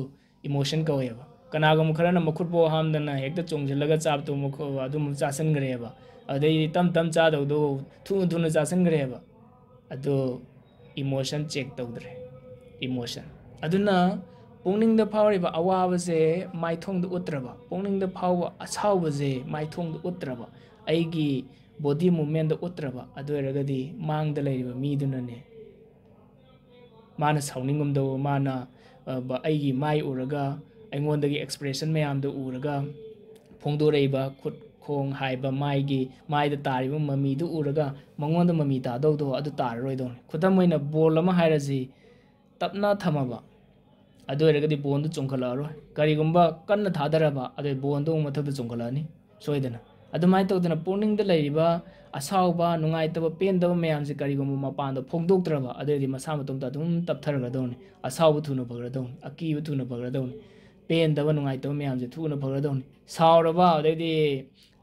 इमोशन कवेबा कनागम खरना मखुटबो हामदना हेक्ता चोंगजलगा चाबतो मखो अदुम चासनगरेबा अदई तम चादौदो थुन चासनगरेबा अदो इमोशन चेक तौद्रे इमोशन अदुना पुंगनिंगदा फावरिबा अवाबसे माइथोंद उत्रबा पुंगनिंगदा फाव असावबसे माइथोंद उत्रबा अइगी बॉडी मूवमेंट उत्रबा अदोरगदी मांगदा लेरिबा मीदुनने माना साउनिंगमदो माना अइगी माइ उरगा अइंगोंदगी एक्सप्रेशन मयामदो उरगा फोंदोरेबा खुद खोंग हाइबा माइगी माइदा तारिबा ममीदो उरगा मंगोंदा ममी तादौदो अदु ताररोइदोन खुदम मोइना बॉल अमा हाइरजी तपना थमबा अदोरगदी बोंदो चोंखलारो करिगुंबा कन्न थादरबा अदो बोंदो मथकदा चोंखलानी सोइदना अदुमाइ तौदना पुर्निंगदा लैरिबा असावबा नुंगाइतबा पेंदबा मयामसे करिगुंबा मपानदो फोंदोक्तरबा अदोदि मसा मतुंदा अदुम तपथरगदोन असावबा थुना बगरदोन अकीबा थुना बगरदोन पेंदबा नुंगाइतबा मयामसे थुना बगरदोन सावरबा अदैदि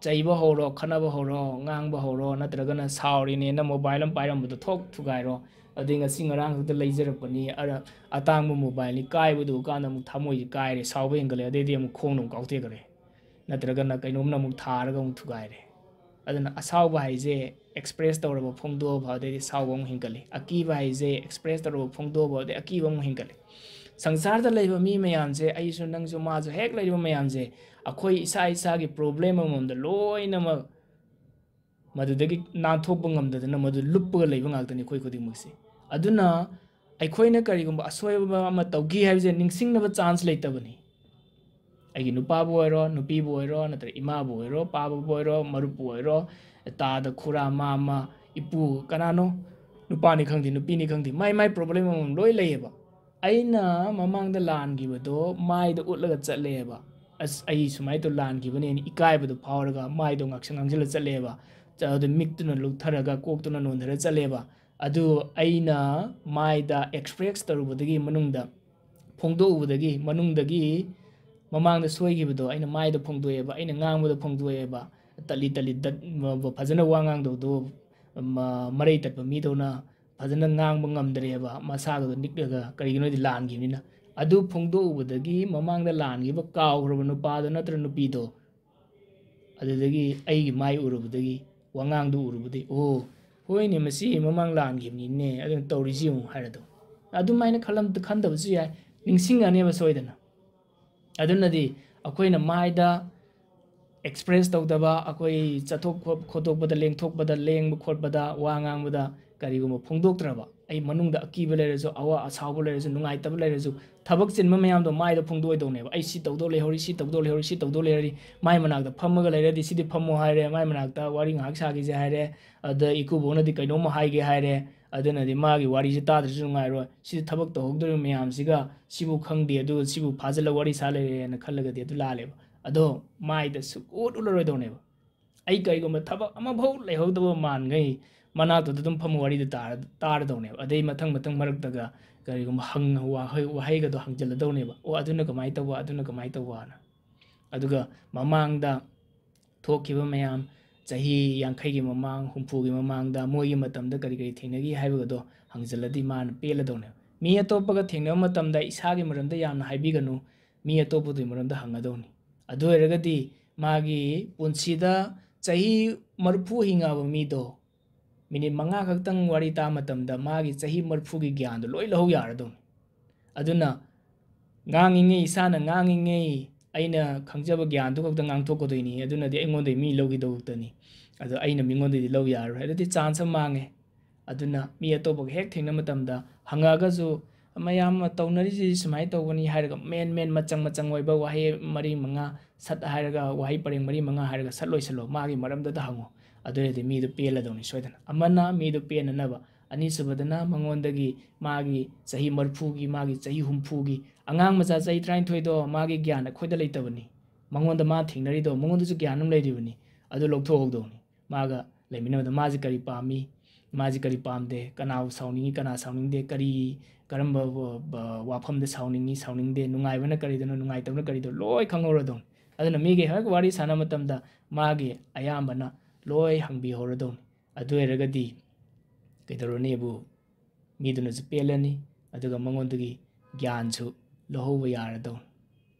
चैबा होरो खनबा होरो ngang होरो नत्रगना सावरिने न मोबाइल अम पाइरमबदो थोक थुगाइरो अदि ngasi ngarang खत लैजरपनी अर अतांग मोबाइल नि काइबदो काना मु थामोइ काइरे सावबा हेंगले अदैदि मु खोंनु काउते करे नत्रगना कैनोमना मु थारगा मु थुगाइरे अदना असावबा हाइजे एक्सप्रेस तौरबा फोंदो भादे सावबा मु हेंगले अकीबा हाइजे एक्सप्रेस तौरबा फोंदो भादे अकीबा मु हेंगले संसार दा लैबा मी मयामसे आइसु नंगसु माजु हेक लैबा मयामसे अखोई इसा की प्रॉब्लम अममदा लोइना मदुदगी नाथोप ngamdadana मदु लुप्पगा लैबा ngakतनी खोइ खोदि मुक्सी अदुना अखोइना करिगुंबा असोयबा अमा तौगी हाइजे निंगसिंगनबा चांस लैतबनी अगी नुपाबो ओइरो नुपीबो ओइरो नत्र इमाबो ओइरो पाबो ओइरो मरुपो ओइरो तादा खुरा मामा इपु कनानो नुपानी खंगदि नुपीनी खंगदि माइ प्रॉब्लम अमम लोइ लैयबा अइना ममांगदा लानगिबदो माइदा उटलगा चलेबा अस आई सुमाइ तो लानगिबने इकाइबदो फावरगा माइदो ngaksangangjila चलेबा चाद मिक्तुना लुथरगा कोक्तुना नोंधरा चलेबा अदु अइना माइदा एक्सप्रेस तरुबदगी मनुंगदा फोंदोउबदगी मनुंगदगी ꯃꯃꯥꯡꯗ ꯁꯣꯏꯈꯤꯕꯗꯣ ꯑꯩꯅ ꯃꯥꯏꯗ ꯐꯣꯡꯗꯣꯛꯑꯦꯕ ꯑꯩꯅ ꯉꯥꯡꯕꯗ ꯐꯣꯡꯗꯣꯛꯑꯦꯕ ꯇꯠꯂꯤ ꯐꯖꯅ ꯋꯥ ꯉꯥꯡꯗꯧꯗꯣ ꯃꯔꯩ ꯇꯠꯄ ꯃꯤꯗꯧꯅ ꯐꯖꯅ ꯉꯥꯡꯕ ꯉꯝꯗ꯭ꯔꯦꯕ ꯃꯁꯥꯒꯗꯣ ꯅꯤꯛꯂꯒ ꯀꯔꯤꯒꯤꯅꯣꯗꯤ ꯂꯥꯟꯈꯤꯕꯅꯤꯅ ꯑꯗꯨ ꯐꯣꯡꯗꯣꯛꯎꯕꯗꯒꯤ ꯃꯃꯥꯡꯗ ꯂꯥꯟꯈꯤꯕ ꯀꯥꯎꯈ꯭ꯔꯕ ꯅꯨꯄꯥꯗꯣ ꯅꯠꯇ꯭ꯔ ꯅꯨꯄꯤꯗꯣ ꯑꯗꯨꯗꯒꯤ ꯑꯩꯒꯤ ꯃꯥꯏ ꯎꯔꯨꯕꯗꯒꯤ ꯋꯥꯉꯥꯡꯗꯨ ꯎꯔꯨꯕꯗꯒꯤ ꯑꯣ ꯍꯣꯏꯅꯦ ꯃꯁꯤ ꯃꯃꯥꯡ ꯂꯥꯟꯈꯤꯕꯅꯤꯅꯦ ꯑꯗꯨꯅ ꯇꯧꯔꯤꯁꯤ ꯌꯦꯡꯉꯨ ꯍꯥꯏꯔꯗꯣ ꯑꯗꯨꯃꯥꯏꯅ ꯈꯟꯗꯕꯁꯨ ꯌꯥꯏ ꯅꯤꯡꯁꯤꯡꯉꯅꯦꯕ ꯁꯣꯏꯗꯅ ꯑꯗꯨꯅꯗꯤ ꯑꯩꯈꯣꯏꯅ ꯃꯥꯏꯗ ꯑꯦꯛꯁꯄ꯭ꯔꯦꯁ ꯇꯧꯗꯕ ꯑꯩꯈꯣꯏ ꯆꯠꯊꯣꯛ ꯈꯣꯠꯇꯣꯛꯄꯗ ꯂꯦꯡꯊꯣꯛꯄꯗ ꯂꯦꯡꯕ ꯈꯣꯠꯄꯗ ꯋꯥ ꯉꯥꯡꯕꯗ ꯀꯔꯤꯒꯨꯝꯕ ꯐꯣꯡꯗꯣꯛꯇ꯭ꯔꯕ ꯑꯩ ꯃꯅꯨꯡꯗ ꯑꯀꯤꯕ ꯂꯩꯔꯁꯨ ꯑꯋꯥ ꯑꯁꯥꯎꯕ ꯂꯩꯔꯁꯨ ꯅꯨꯡꯉꯥꯏꯇꯕ ꯂꯩꯔꯁꯨ ꯊꯕꯛ ꯆꯤꯟꯕ ꯃꯌꯥꯝꯗꯣ ꯃꯥꯏꯗ ꯐꯣꯡꯗꯣꯛꯑꯣꯏꯗꯧꯅꯦꯕ ꯑꯩ ꯁꯤ ꯇꯧꯗꯧ ꯂꯩꯍꯧꯔꯤ ꯁꯤ ꯇꯧꯗꯧ ꯂꯩꯍꯧꯔꯤ ꯁꯤ ꯇꯧꯗꯧ ꯂꯩꯍꯧꯔꯤ ꯃꯥꯏ ꯃꯅꯥꯛꯇ ꯐꯝꯃꯒ ꯂꯩꯔꯗꯤ ꯁꯤꯗꯤ ꯐꯝꯃꯣ ꯍꯥꯏꯔꯦ ꯃꯥꯏ ꯃꯅꯥꯛꯇ ꯋꯥꯔꯤ ꯉꯥꯏꯍꯥꯛ ꯁꯥꯈꯤꯁꯦ ꯍꯥꯏꯔꯦ ꯑꯗ ꯏꯀꯨꯕꯣꯛꯅꯗꯤ ꯀꯩꯅꯣꯝꯃ ꯍꯥꯏꯒꯦ ꯍꯥꯏꯔꯦ ꯑꯗꯨꯅꯗꯤ ꯃꯥꯒꯤ ꯋꯥꯔꯤꯁꯤ ꯇꯥꯗ꯭ꯔꯁꯨ ꯅꯨꯡꯉꯥꯏꯔꯣꯏ ꯁꯤꯗꯤ ꯊꯕꯛ ꯇꯧꯍꯧꯗꯧꯔꯤꯕ ꯃꯌꯥꯝꯁꯤꯒ ꯁꯤꯕꯨ ꯈꯪꯗꯦ ꯑꯗꯨꯒ ꯁꯤꯕꯨ ꯐꯥꯖꯤꯜꯂ ꯋꯥꯔꯤ ꯁꯥ ꯂꯩꯔꯦꯅ ꯈꯜꯂꯒꯗꯤ ꯑꯗꯨ ꯂꯥꯜꯂꯦꯕ ꯑꯗꯣ ꯃꯥꯏꯗ ꯎꯠꯂꯔꯣꯏꯗꯧꯅꯦꯕ ꯑꯩ ꯀꯔꯤꯒꯨꯝꯕ ꯊꯕꯛ ꯑꯃꯐꯥꯎ ꯂꯩꯍꯧꯗꯕ ꯃꯥꯟꯈꯩ ꯃꯅꯥꯛꯇꯨꯗ ꯑꯗꯨꯝ ꯐꯝꯃ ꯋꯥꯔꯤꯗꯨ ꯇꯥꯔꯗꯧꯅꯦꯕ ꯑꯗꯩ ꯃꯊꯪ ꯃꯔꯛꯇꯒ ꯀꯔꯤꯒꯨꯝꯕ ꯋꯥꯍꯩꯒꯗꯣ ꯍꯪꯖꯤꯜꯂꯗꯧꯅꯦꯕ ꯑꯣ ꯑꯗꯨꯅ ꯀꯃꯥꯏꯅ ꯇꯧꯕ ꯑꯗꯨꯅ ꯀꯃꯥꯏꯅ ꯇꯧꯕꯅ ꯑꯗꯨꯒ ꯃꯃꯥꯡꯗ ꯊꯣꯛꯈꯤꯕ ꯃꯌꯥꯝ ꯆꯍꯤ 50ꯒꯤ ꯃꯃꯥꯡ 60ꯒꯤ ꯃꯃꯥꯡꯗ ꯃꯣꯏꯒꯤ ꯃꯇꯝꯗ ꯀꯔꯤ ꯊꯦꯡꯅꯈꯤ ꯍꯥꯏꯕꯒꯗꯣ ꯍꯪꯖꯤꯜꯂꯗꯤ ꯃꯥꯅ ꯄꯦꯜꯂꯗꯧꯅꯦꯕ ꯃꯤ ꯑꯇꯣꯞꯄꯒ ꯊꯦꯡꯅꯕ ꯃꯇꯝꯗ ꯏꯁꯥꯒꯤ ꯃꯔꯝꯗ ꯌꯥꯝꯅ ꯍꯥꯏꯕꯤꯒꯅꯨ ꯃꯤ ꯑꯇꯣꯞꯄꯗꯨꯒꯤ ꯃꯔꯝꯗ ꯍꯪꯒꯗꯧꯅꯤ ꯑꯗꯨ ꯑꯣꯏꯔꯒꯗꯤ ꯃꯥꯒꯤ ꯄꯨꯟꯁꯤꯗ ꯆꯍꯤ 40 ꯍꯤꯡꯉꯛꯑꯕ ꯃꯤꯗꯣ ꯃꯤꯅꯤꯠ 5 ꯈꯛꯇꯪ ꯋꯥꯔꯤ ꯇꯥꯕ ꯃꯇꯝꯗ ꯃꯥꯒꯤ ꯆꯍꯤ 40ꯒꯤ ꯒ꯭ꯌꯥꯟꯗꯣ ꯂꯣꯏ ꯂꯧꯍꯧ ꯌꯥꯔꯗꯧꯅꯤ ꯑꯗꯨꯅ ꯉꯥꯡꯉꯤꯉꯩ ꯏꯁꯥꯅ ꯉꯥꯡꯉꯤꯉꯩ ꯑꯩꯅ ꯈꯪꯖꯕ ꯒ꯭ꯌꯥꯟꯗꯨ ꯈꯛꯇ ꯉꯥꯡꯊꯣꯛꯀꯗꯣꯏꯅꯤ ꯑꯗꯨꯅꯗꯤ ꯑꯩꯉꯣꯟꯗꯩ ꯃꯤ ꯂꯧꯈꯤꯗꯧꯕꯇꯅꯤ ꯑꯗꯣ ꯑꯩꯅ ꯃꯤꯉꯣꯟꯗꯩꯗꯤ ꯂꯧ ꯌꯥꯔꯔꯣꯏ ꯑꯗꯨꯗꯤ ꯆꯥꯟꯁ ꯑꯃ ꯃꯥꯡꯉꯦ ꯑꯗꯨꯅ ꯃꯤ ꯑꯇꯣꯞꯄꯒ ꯍꯦꯛ ꯊꯦꯡꯅꯕ ꯃꯇꯝꯗ ꯍꯪꯉꯛꯑꯒꯁꯨ ꯃꯌꯥꯝ ꯇꯧꯅꯔꯤꯁꯤ ꯁꯨꯃꯥꯏꯅ ꯇꯧꯕꯅꯤ ꯍꯥꯏꯔꯒ ꯃꯦꯟ ꯃꯆꯪ ꯑꯣꯏꯕ ꯋꯥꯍꯩ 4-5 ꯁꯠ ꯍꯥꯏꯔꯒ ꯋꯥꯍꯩ ꯄꯔꯦꯡ 4-5 ꯍꯥꯏꯔꯒ ꯁꯠ ꯂꯣꯏꯁꯤꯜꯂꯣ ꯃꯥꯒꯤ ꯃꯔꯝꯗꯨꯗ ꯍꯪꯉꯣ ꯑꯗꯨ ꯑꯣꯏꯔꯗꯤ ꯃꯤꯗꯨ ꯄꯦꯜꯂꯗꯧꯅꯤ ꯁꯣꯏꯗꯅ ꯑꯃꯅ ꯃꯤꯗꯨ ꯄꯦꯟꯅꯅꯕ ꯑꯅꯤꯁꯨꯕꯗꯅ ꯃꯉꯣꯟꯗꯒꯤ ꯃꯥꯒꯤ ꯆꯍꯤ 40ꯒꯤ ꯃꯥꯒꯤ ꯆꯍꯤ 60ꯒꯤ ꯑꯉꯥꯡ ꯃꯆꯥ ꯆꯍꯤ 33ꯗꯣ ꯃꯥꯒꯤ ꯒ꯭ꯌꯥꯟ ꯑꯩꯈꯣꯏꯗ ꯂꯩꯇꯕꯅꯤ ꯃꯉꯣꯟꯗ ꯃꯥ ꯊꯦꯡꯅꯔꯤꯗꯣ ꯃꯉꯣꯟꯗꯁꯨ ꯒ꯭ꯌꯥꯟ ꯑꯃ ꯂꯩꯔꯤꯕꯅꯤ ꯑꯗꯨ ꯂꯧꯊꯣꯛꯍꯧꯗꯧꯅꯤ ꯃꯥꯒ ꯂꯩꯃꯤꯟꯅꯕꯗ ꯃꯥꯁꯤ ꯀꯔꯤ ꯄꯥꯝꯃꯤ ꯃꯥꯁꯤ ꯀꯔꯤ ꯄꯥꯝꯗꯦ ꯀꯅꯥꯕꯨ ꯁꯥꯎꯅꯤꯡꯉꯤ ꯀꯅꯥ ꯁꯥꯎꯅꯤꯡꯗꯦ ꯀꯔꯝꯕ ꯋꯥꯐꯝꯗ ꯁꯥꯎꯅꯤꯡꯗꯦ ꯅꯨꯡꯉꯥꯏꯕꯅ ꯀꯔꯤꯗꯅꯣ ꯅꯨꯡꯉꯥꯏꯇꯕꯅ ꯀꯔꯤꯗꯣ ꯂꯣꯏ ꯈꯪꯍꯧꯔꯗꯧꯅꯤ ꯑꯗꯨꯅ ꯃꯤꯒꯤ ꯍꯦꯛ ꯋꯥꯔꯤ ꯁꯥꯟꯅꯕ ꯃꯇꯝꯗ ꯃꯥꯒꯤ ꯑꯌꯥꯝꯕꯅ ꯂꯣꯏ ꯍꯪꯕꯤꯍꯧꯔꯗꯧꯅꯤ ꯑꯗꯨ ꯑꯣꯏꯔꯒꯗꯤ ꯀꯩꯗꯧꯔꯅꯤꯕꯨ ꯃꯤꯗꯨꯅꯁꯨ ꯄꯦꯜꯂꯅꯤ ꯑꯗꯨꯒ ꯃꯉꯣꯟꯗꯒꯤ ꯒ꯭ꯌꯥꯟꯁꯨ ꯂꯧꯍꯧꯕ ꯌꯥꯔꯗꯧꯅꯤ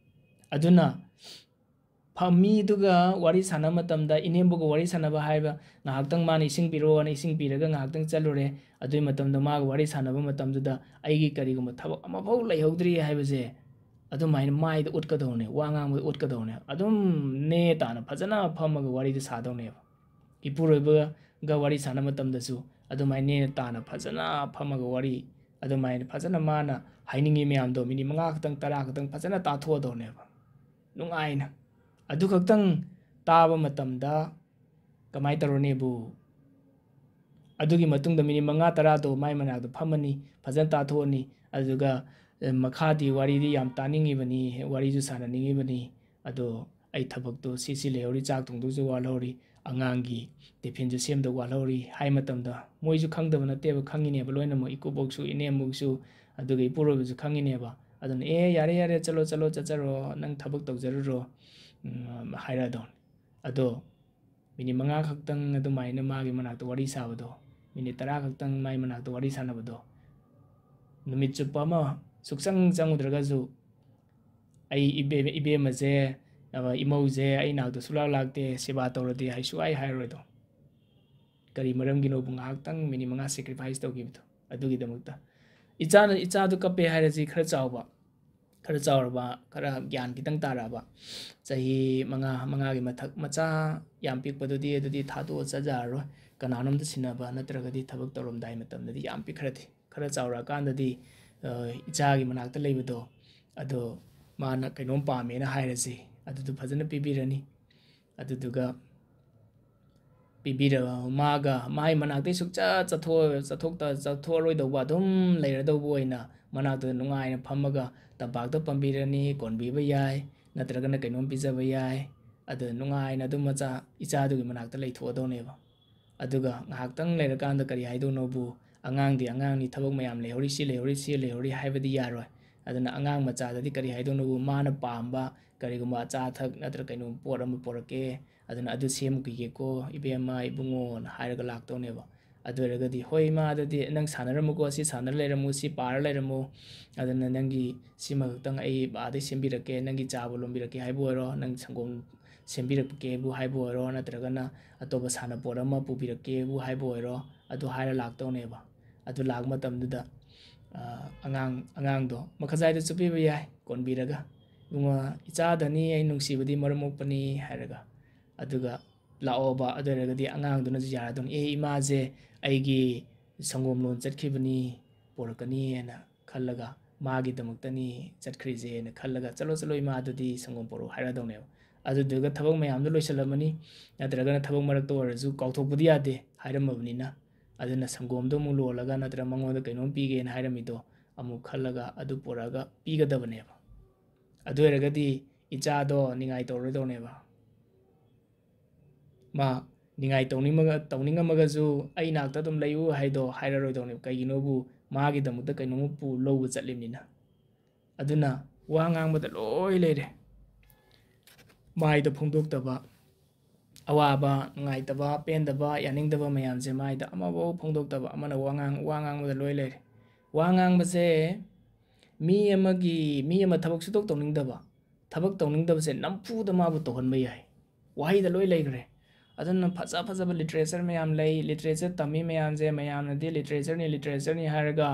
ꯑꯗꯨꯅ ꯃꯤꯗꯨꯒ ꯋꯥꯔꯤ ꯁꯥꯟꯅꯕ ꯃꯇꯝꯗ ꯏꯅꯦꯝꯕꯣꯒ ꯋꯥꯔꯤ ꯁꯥꯟꯅꯕ ꯍꯥꯏꯕ ꯉꯥꯏꯍꯥꯛꯇꯪ ꯃꯥꯅ ꯏꯁꯤꯡ ꯄꯤꯔꯛꯑꯣꯅ ꯏꯁꯤꯡ ꯄꯤꯔꯒ ꯉꯥꯏꯍꯥꯛꯇꯪ ꯆꯠꯂꯨꯔꯦ ꯑꯗꯨꯒꯤ ꯃꯇꯝꯗ ꯃꯥꯒ ꯋꯥꯔꯤ ꯁꯥꯟꯅꯕ ꯃꯇꯝꯗꯨꯗ ꯑꯩꯒꯤ ꯀꯔꯤꯒꯨꯝꯕ ꯊꯕꯛ ꯑꯃꯐꯥꯎ ꯂꯩꯍꯧꯗ꯭ꯔꯤ ꯍꯥꯏꯕꯁꯦ ꯑꯗꯨꯃꯥꯏꯅ ꯃꯥꯏꯗ ꯎꯠꯀꯗꯧꯅꯦ ꯋꯥ ꯉꯥꯡꯕꯗ ꯎꯠꯀꯗꯧꯅꯦ ꯑꯗꯨꯝ ꯅꯦ ꯇꯥꯅ ꯐꯖꯅ ꯐꯝꯃꯒ ꯋꯥꯔꯤꯗꯨ ꯁꯥꯗꯧꯅꯦꯕ ꯏꯄꯨꯔꯣꯏꯕꯒ ꯋꯥꯔꯤ ꯁꯥꯟꯅꯕ ꯃꯇꯝꯗꯁꯨ ꯑꯗꯨꯃꯥꯏꯅ ꯅꯦ ꯇꯥꯅ ꯐꯖꯅ ꯐꯝꯃꯒ ꯋꯥꯔꯤ ꯑꯗꯨꯃꯥꯏꯅ ꯐꯖꯅ ꯃꯥꯅ ꯍꯥꯏꯅꯤꯡꯉꯤ ꯃꯌꯥꯝꯗꯣ ꯃꯤꯅꯤꯠ 5 ꯈꯛꯇꯪ 10 ꯈꯛꯇꯪ ꯐꯖꯅ ꯇꯥꯊꯣꯛꯑꯗꯧꯅꯦꯕ ꯅꯨꯡꯉꯥꯏꯅ ꯑꯗꯨ ꯈꯛꯇꯪ ꯇꯥꯕ ꯃꯇꯝꯗ ꯀꯃꯥꯏꯅ ꯇꯧꯔꯅꯤꯕꯨ ꯑꯗꯨꯒꯤ ꯃꯇꯨꯡꯗ ꯃꯤꯅꯤꯠ 5-10ꯗꯣ ꯃꯥꯏ ꯃꯅꯥꯛꯇ ꯐꯝꯃꯅꯤ ꯐꯖꯅ ꯇꯥꯊꯣꯛꯑꯅꯤ ꯑꯗꯨꯒ ꯃꯈꯥꯗꯤ ꯋꯥꯔꯤꯗꯤ ꯌꯥꯝ ꯇꯥꯅꯤꯡꯉꯤꯕꯅꯤ ꯋꯥꯔꯤꯁꯨ ꯁꯥꯟꯅꯅꯤꯡꯉꯤꯕꯅꯤ ꯑꯗꯣ ꯑꯩ ꯊꯕꯛꯇꯣ ꯁꯤ ꯂꯩꯍꯧꯔꯤ ꯆꯥꯛ ꯊꯣꯡꯗꯧꯁꯨ ꯋꯥꯠꯍꯧꯔꯤ ꯑꯉꯥꯡꯒꯤ ꯇꯤꯐꯤꯟꯁꯨ ꯁꯦꯝꯗꯧ ꯋꯥꯠꯍꯧꯔꯤ ꯍꯥꯏ ꯃꯇꯝꯗ ꯃꯣꯏꯁꯨ ꯈꯪꯗꯕ ꯅꯠꯇꯦꯕ ꯈꯪꯉꯤꯅꯦꯕ ꯂꯣꯏꯅꯃꯛ ꯏꯀꯨꯕꯣꯛꯁꯨ ꯏꯅꯦꯝꯕꯣꯛꯁꯨ ꯑꯗꯨꯒ ꯏꯄꯨꯔꯣꯏꯕꯁꯨ ꯈꯪꯉꯤꯅꯦꯕ ꯑꯗꯨꯅ ꯌꯥꯔꯦ ꯆꯠꯂꯣ ꯆꯠꯆꯔꯣ ꯅꯪ ꯊꯕꯛ ꯇꯧꯖꯔꯨꯔꯣ ꯍꯥꯏꯔꯛꯑꯗꯧꯅꯤ ꯑꯗꯣ ꯃꯤꯅꯤꯠ 5 ꯈꯛꯇꯪ ꯑꯗꯨꯃꯥꯏꯅ ꯃꯥꯒꯤ ꯃꯅꯥꯛꯇ ꯋꯥꯔꯤ ꯁꯥꯕꯗꯣ ꯃꯤꯅꯤꯠ 10 ꯈꯛꯇꯪ ꯃꯥꯒꯤ ꯃꯅꯥꯛꯇ ꯋꯥꯔꯤ ꯁꯥꯟꯅꯕꯗꯣ ꯅꯨꯃꯤꯠ ꯆꯨꯞꯄ ꯑꯃ ꯆꯪꯉꯨꯗ꯭ꯔꯒꯁꯨ ꯑꯩ ꯏꯕꯦꯝꯃꯁꯦ ꯏꯃꯧꯁꯦ ꯑꯩ ꯅꯥꯛꯇ ꯁꯨꯡꯂꯥꯛ ꯂꯥꯛꯇꯦ ꯁꯦꯕꯥ ꯇꯧꯔꯗꯤ ꯁꯨꯡꯍꯥꯏ ꯍꯥꯏꯔꯔꯣꯏꯗꯣ ꯀꯔꯤ ꯃꯔꯝꯒꯤꯅꯣꯕꯨ ꯉꯥꯏꯍꯥꯛꯇꯪ ꯃꯤꯅꯤꯠ 5 ꯁꯦꯀ꯭ꯔꯤꯐꯥꯏꯁ ꯇꯧꯈꯤꯕꯗꯣ ꯑꯗꯨꯒꯤꯗꯃꯛꯇ ꯏꯆꯥꯗꯨ ꯀꯞꯄꯦ ꯍꯥꯏꯔꯁꯤ ꯈꯔ ꯆꯥꯎꯔꯕ ꯈꯔ ꯒ꯭ꯌꯥꯟ ꯈꯤꯇꯪ ꯇꯥꯔꯛꯑꯕ ꯆꯍꯤ 5ꯒꯤ ꯃꯊꯛ ꯃꯆꯥ ꯌꯥꯝ ꯄꯤꯛꯄꯗꯨꯗꯤ ꯑꯗꯨꯗꯤ ꯊꯥꯗꯣꯛꯑ ꯆꯠꯖꯔꯔꯣꯏ ꯀꯅꯥꯅꯣꯝꯗ ꯁꯤꯟꯅꯕ ꯅꯠꯇ꯭ꯔꯒꯗꯤ ꯊꯕꯛ ꯇꯧꯔꯝꯗꯥꯏ ꯃꯇꯝꯗꯗꯤ ꯌꯥꯝ ꯄꯤꯛꯈ꯭ꯔꯗꯤ ꯈꯔ ꯆꯥꯎꯔꯛꯑꯀꯥꯟꯗꯗꯤ ꯏꯆꯥꯒꯤ ꯃꯅꯥꯛꯇ ꯂꯩꯕꯗꯣ ꯑꯗꯣ ꯃꯥꯅ ꯀꯩꯅꯣꯝ ꯄꯥꯝꯃꯦꯅ ꯍꯥꯏꯔꯁꯤ ꯑꯗꯨꯗꯣ ꯐꯖꯅ ꯄꯤꯕꯤꯔꯅꯤ ꯑꯗꯨꯗꯨꯒ ꯃꯥꯒꯤ ꯃꯅꯥꯛꯇꯩ ꯆꯠꯊꯣꯛꯑꯔꯣꯏꯗꯧꯕ ꯑꯗꯨꯝ ꯂꯩꯔꯗꯧꯕ ꯑꯣꯏꯅ ꯃꯅꯥꯛꯇꯨꯗ ꯅꯨꯡꯉꯥꯏꯅ ꯐꯝꯃꯒ ꯇꯝꯄꯥꯛꯇ ꯄꯝꯕꯤꯔꯅꯤ ꯀꯣꯟꯕꯤꯕ ꯌꯥꯏ ꯅꯠꯇ꯭ꯔꯒꯅ ꯀꯩꯅꯣꯝ ꯄꯤꯖꯕ ꯌꯥꯏ ꯑꯗꯨ ꯅꯨꯡꯉꯥꯏꯅ ꯑꯗꯨꯝ ꯏꯆꯥꯗꯨꯒꯤ ꯃꯅꯥꯛꯇ ꯂꯩꯊꯣꯛꯑꯗꯧꯅꯦꯕ ꯑꯗꯨꯒ ꯉꯥꯏꯍꯥꯛꯇꯪ ꯂꯩꯔꯀꯥꯟꯗ ꯀꯔꯤ ꯍꯥꯏꯗꯧꯅꯣꯕꯨ ꯑꯉꯥꯡꯗꯤ ꯑꯉꯥꯡꯅꯤ ꯊꯕꯛ ꯃꯌꯥꯝ ꯂꯩꯍꯧꯔꯤ ꯁꯤ ꯂꯩꯍꯧꯔꯤ ꯍꯥꯏꯕꯗꯤ ꯌꯥꯔꯣꯏ aduna angang machadadi kari haidonbu mana pamba karigumba acha thak natra kaino pot ama porake aduna adu sem ki ko ibema ibungo na hairaga laktone ba adu regadi hoi ma adadi nang sanaramu ko si sanar leramu si par leramu aduna nangi sima tang ai ba de sembirake nangi chabu lombirake haibo ro nang sangom sembirake bu haibo ro natragana atoba sana porama pubirake bu haibo ro adu haira laktone ba adu lag matamduda angang do makazai da chupi ba yai konbiraga bunga icha dani ai nungsibadi maramokpani hairaga aduga laoba aderagadi angang duna jara don e ima je aigi sangom lon chatkhibani porakani ena khallaga magi damaktani chatkhrise ena khallaga chalo chalo ima dudi sangom poro haira done aduga thabak mayam do loisalamani nadraga thabak marak to oraju kauthokpudi ade hairamabnina aduna sangom do mu lolaga natra mangoda kainom pige na hairamido amu khallaga adu poraga pigadabane ba adu eragadi icha do ningai torodone ba ma ningai tawninga magazu ai nakta dum layu haido hairaroi done kaiginobu magi damuta kainomu pu lobu chatlimnina aduna wa ngangbada loi leire mai da phungdok taba awaba ngai taba pendaba yaning daba mayam je mai da amabo phungdok taba amana wa ngangbada loi leire wa ngangbase mi ama thabak sutok tawning daba se nampu da mabu tohan mai yai wahai da loi leigre aduna faza literature mayam lay literature tami mayam je mayam na de literature ni haraga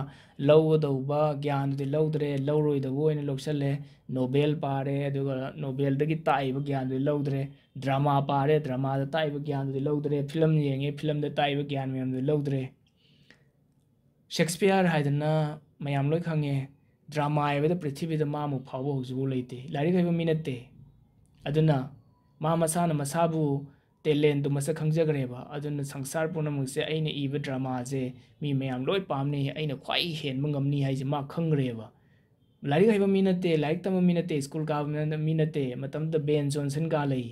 lawdauba gyan de lawdre lawroi da woina loksale nobel pare aduga nobel dagi taiba gyan de lawdre drama pare drama da taiba gyan de lawdre film yenge film da taiba gyan mayam de lawdre shakespeare haidana mayam loi khange drama ayba da prithvi da mamu phawo huju leite lari khaiba minate aduna ma masana masabu talent to masa khangjagreba aduna sangsar punamuk se aina iba drama je mi mayam loi pamni aina khwai hen mangamni haije ma khangreba lari haiba minate like tama minate school ka minate matam da Ben Johnson ka lei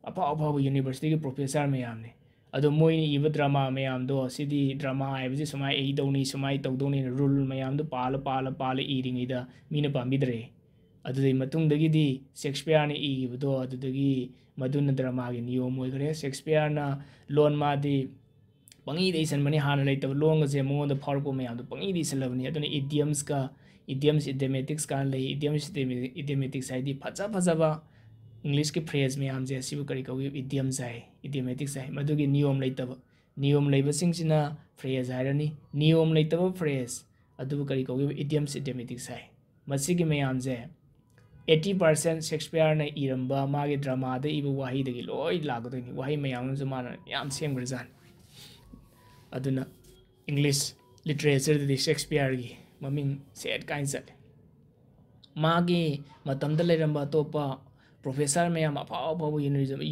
apa university ki professor mayam ne ado moi iba drama mayam do sidi drama aibji sumai ei doni sumai tawdoni rule mayam do pala iringi da mina pambidre adudai matungdagidi Shakespeare ni ibdo adudagi maduna drama gi niyom oigre Shakespeare na lon madi pangi de isan mani hana lei tab long je mo da farko me adu pangi de isan labni aduna idioms idiomatics kan lei idiomatics ai di phaja ba English ki phrase me am je sibu kari ka idioms ai idiomatics ai madugi niyom lei tab niyom lei basing sina phrase hairani niyom lei tab phrase adu kari ka idioms idiomatics ai masigi me am je 80% Shakespeare na iramba magi drama da ibu wahi dagi loi lagodoni wahi mayam zamana yam semgrzan aduna English literature di Shakespeare gi maming set kain sat magi matam da leramba topa professor mayam apa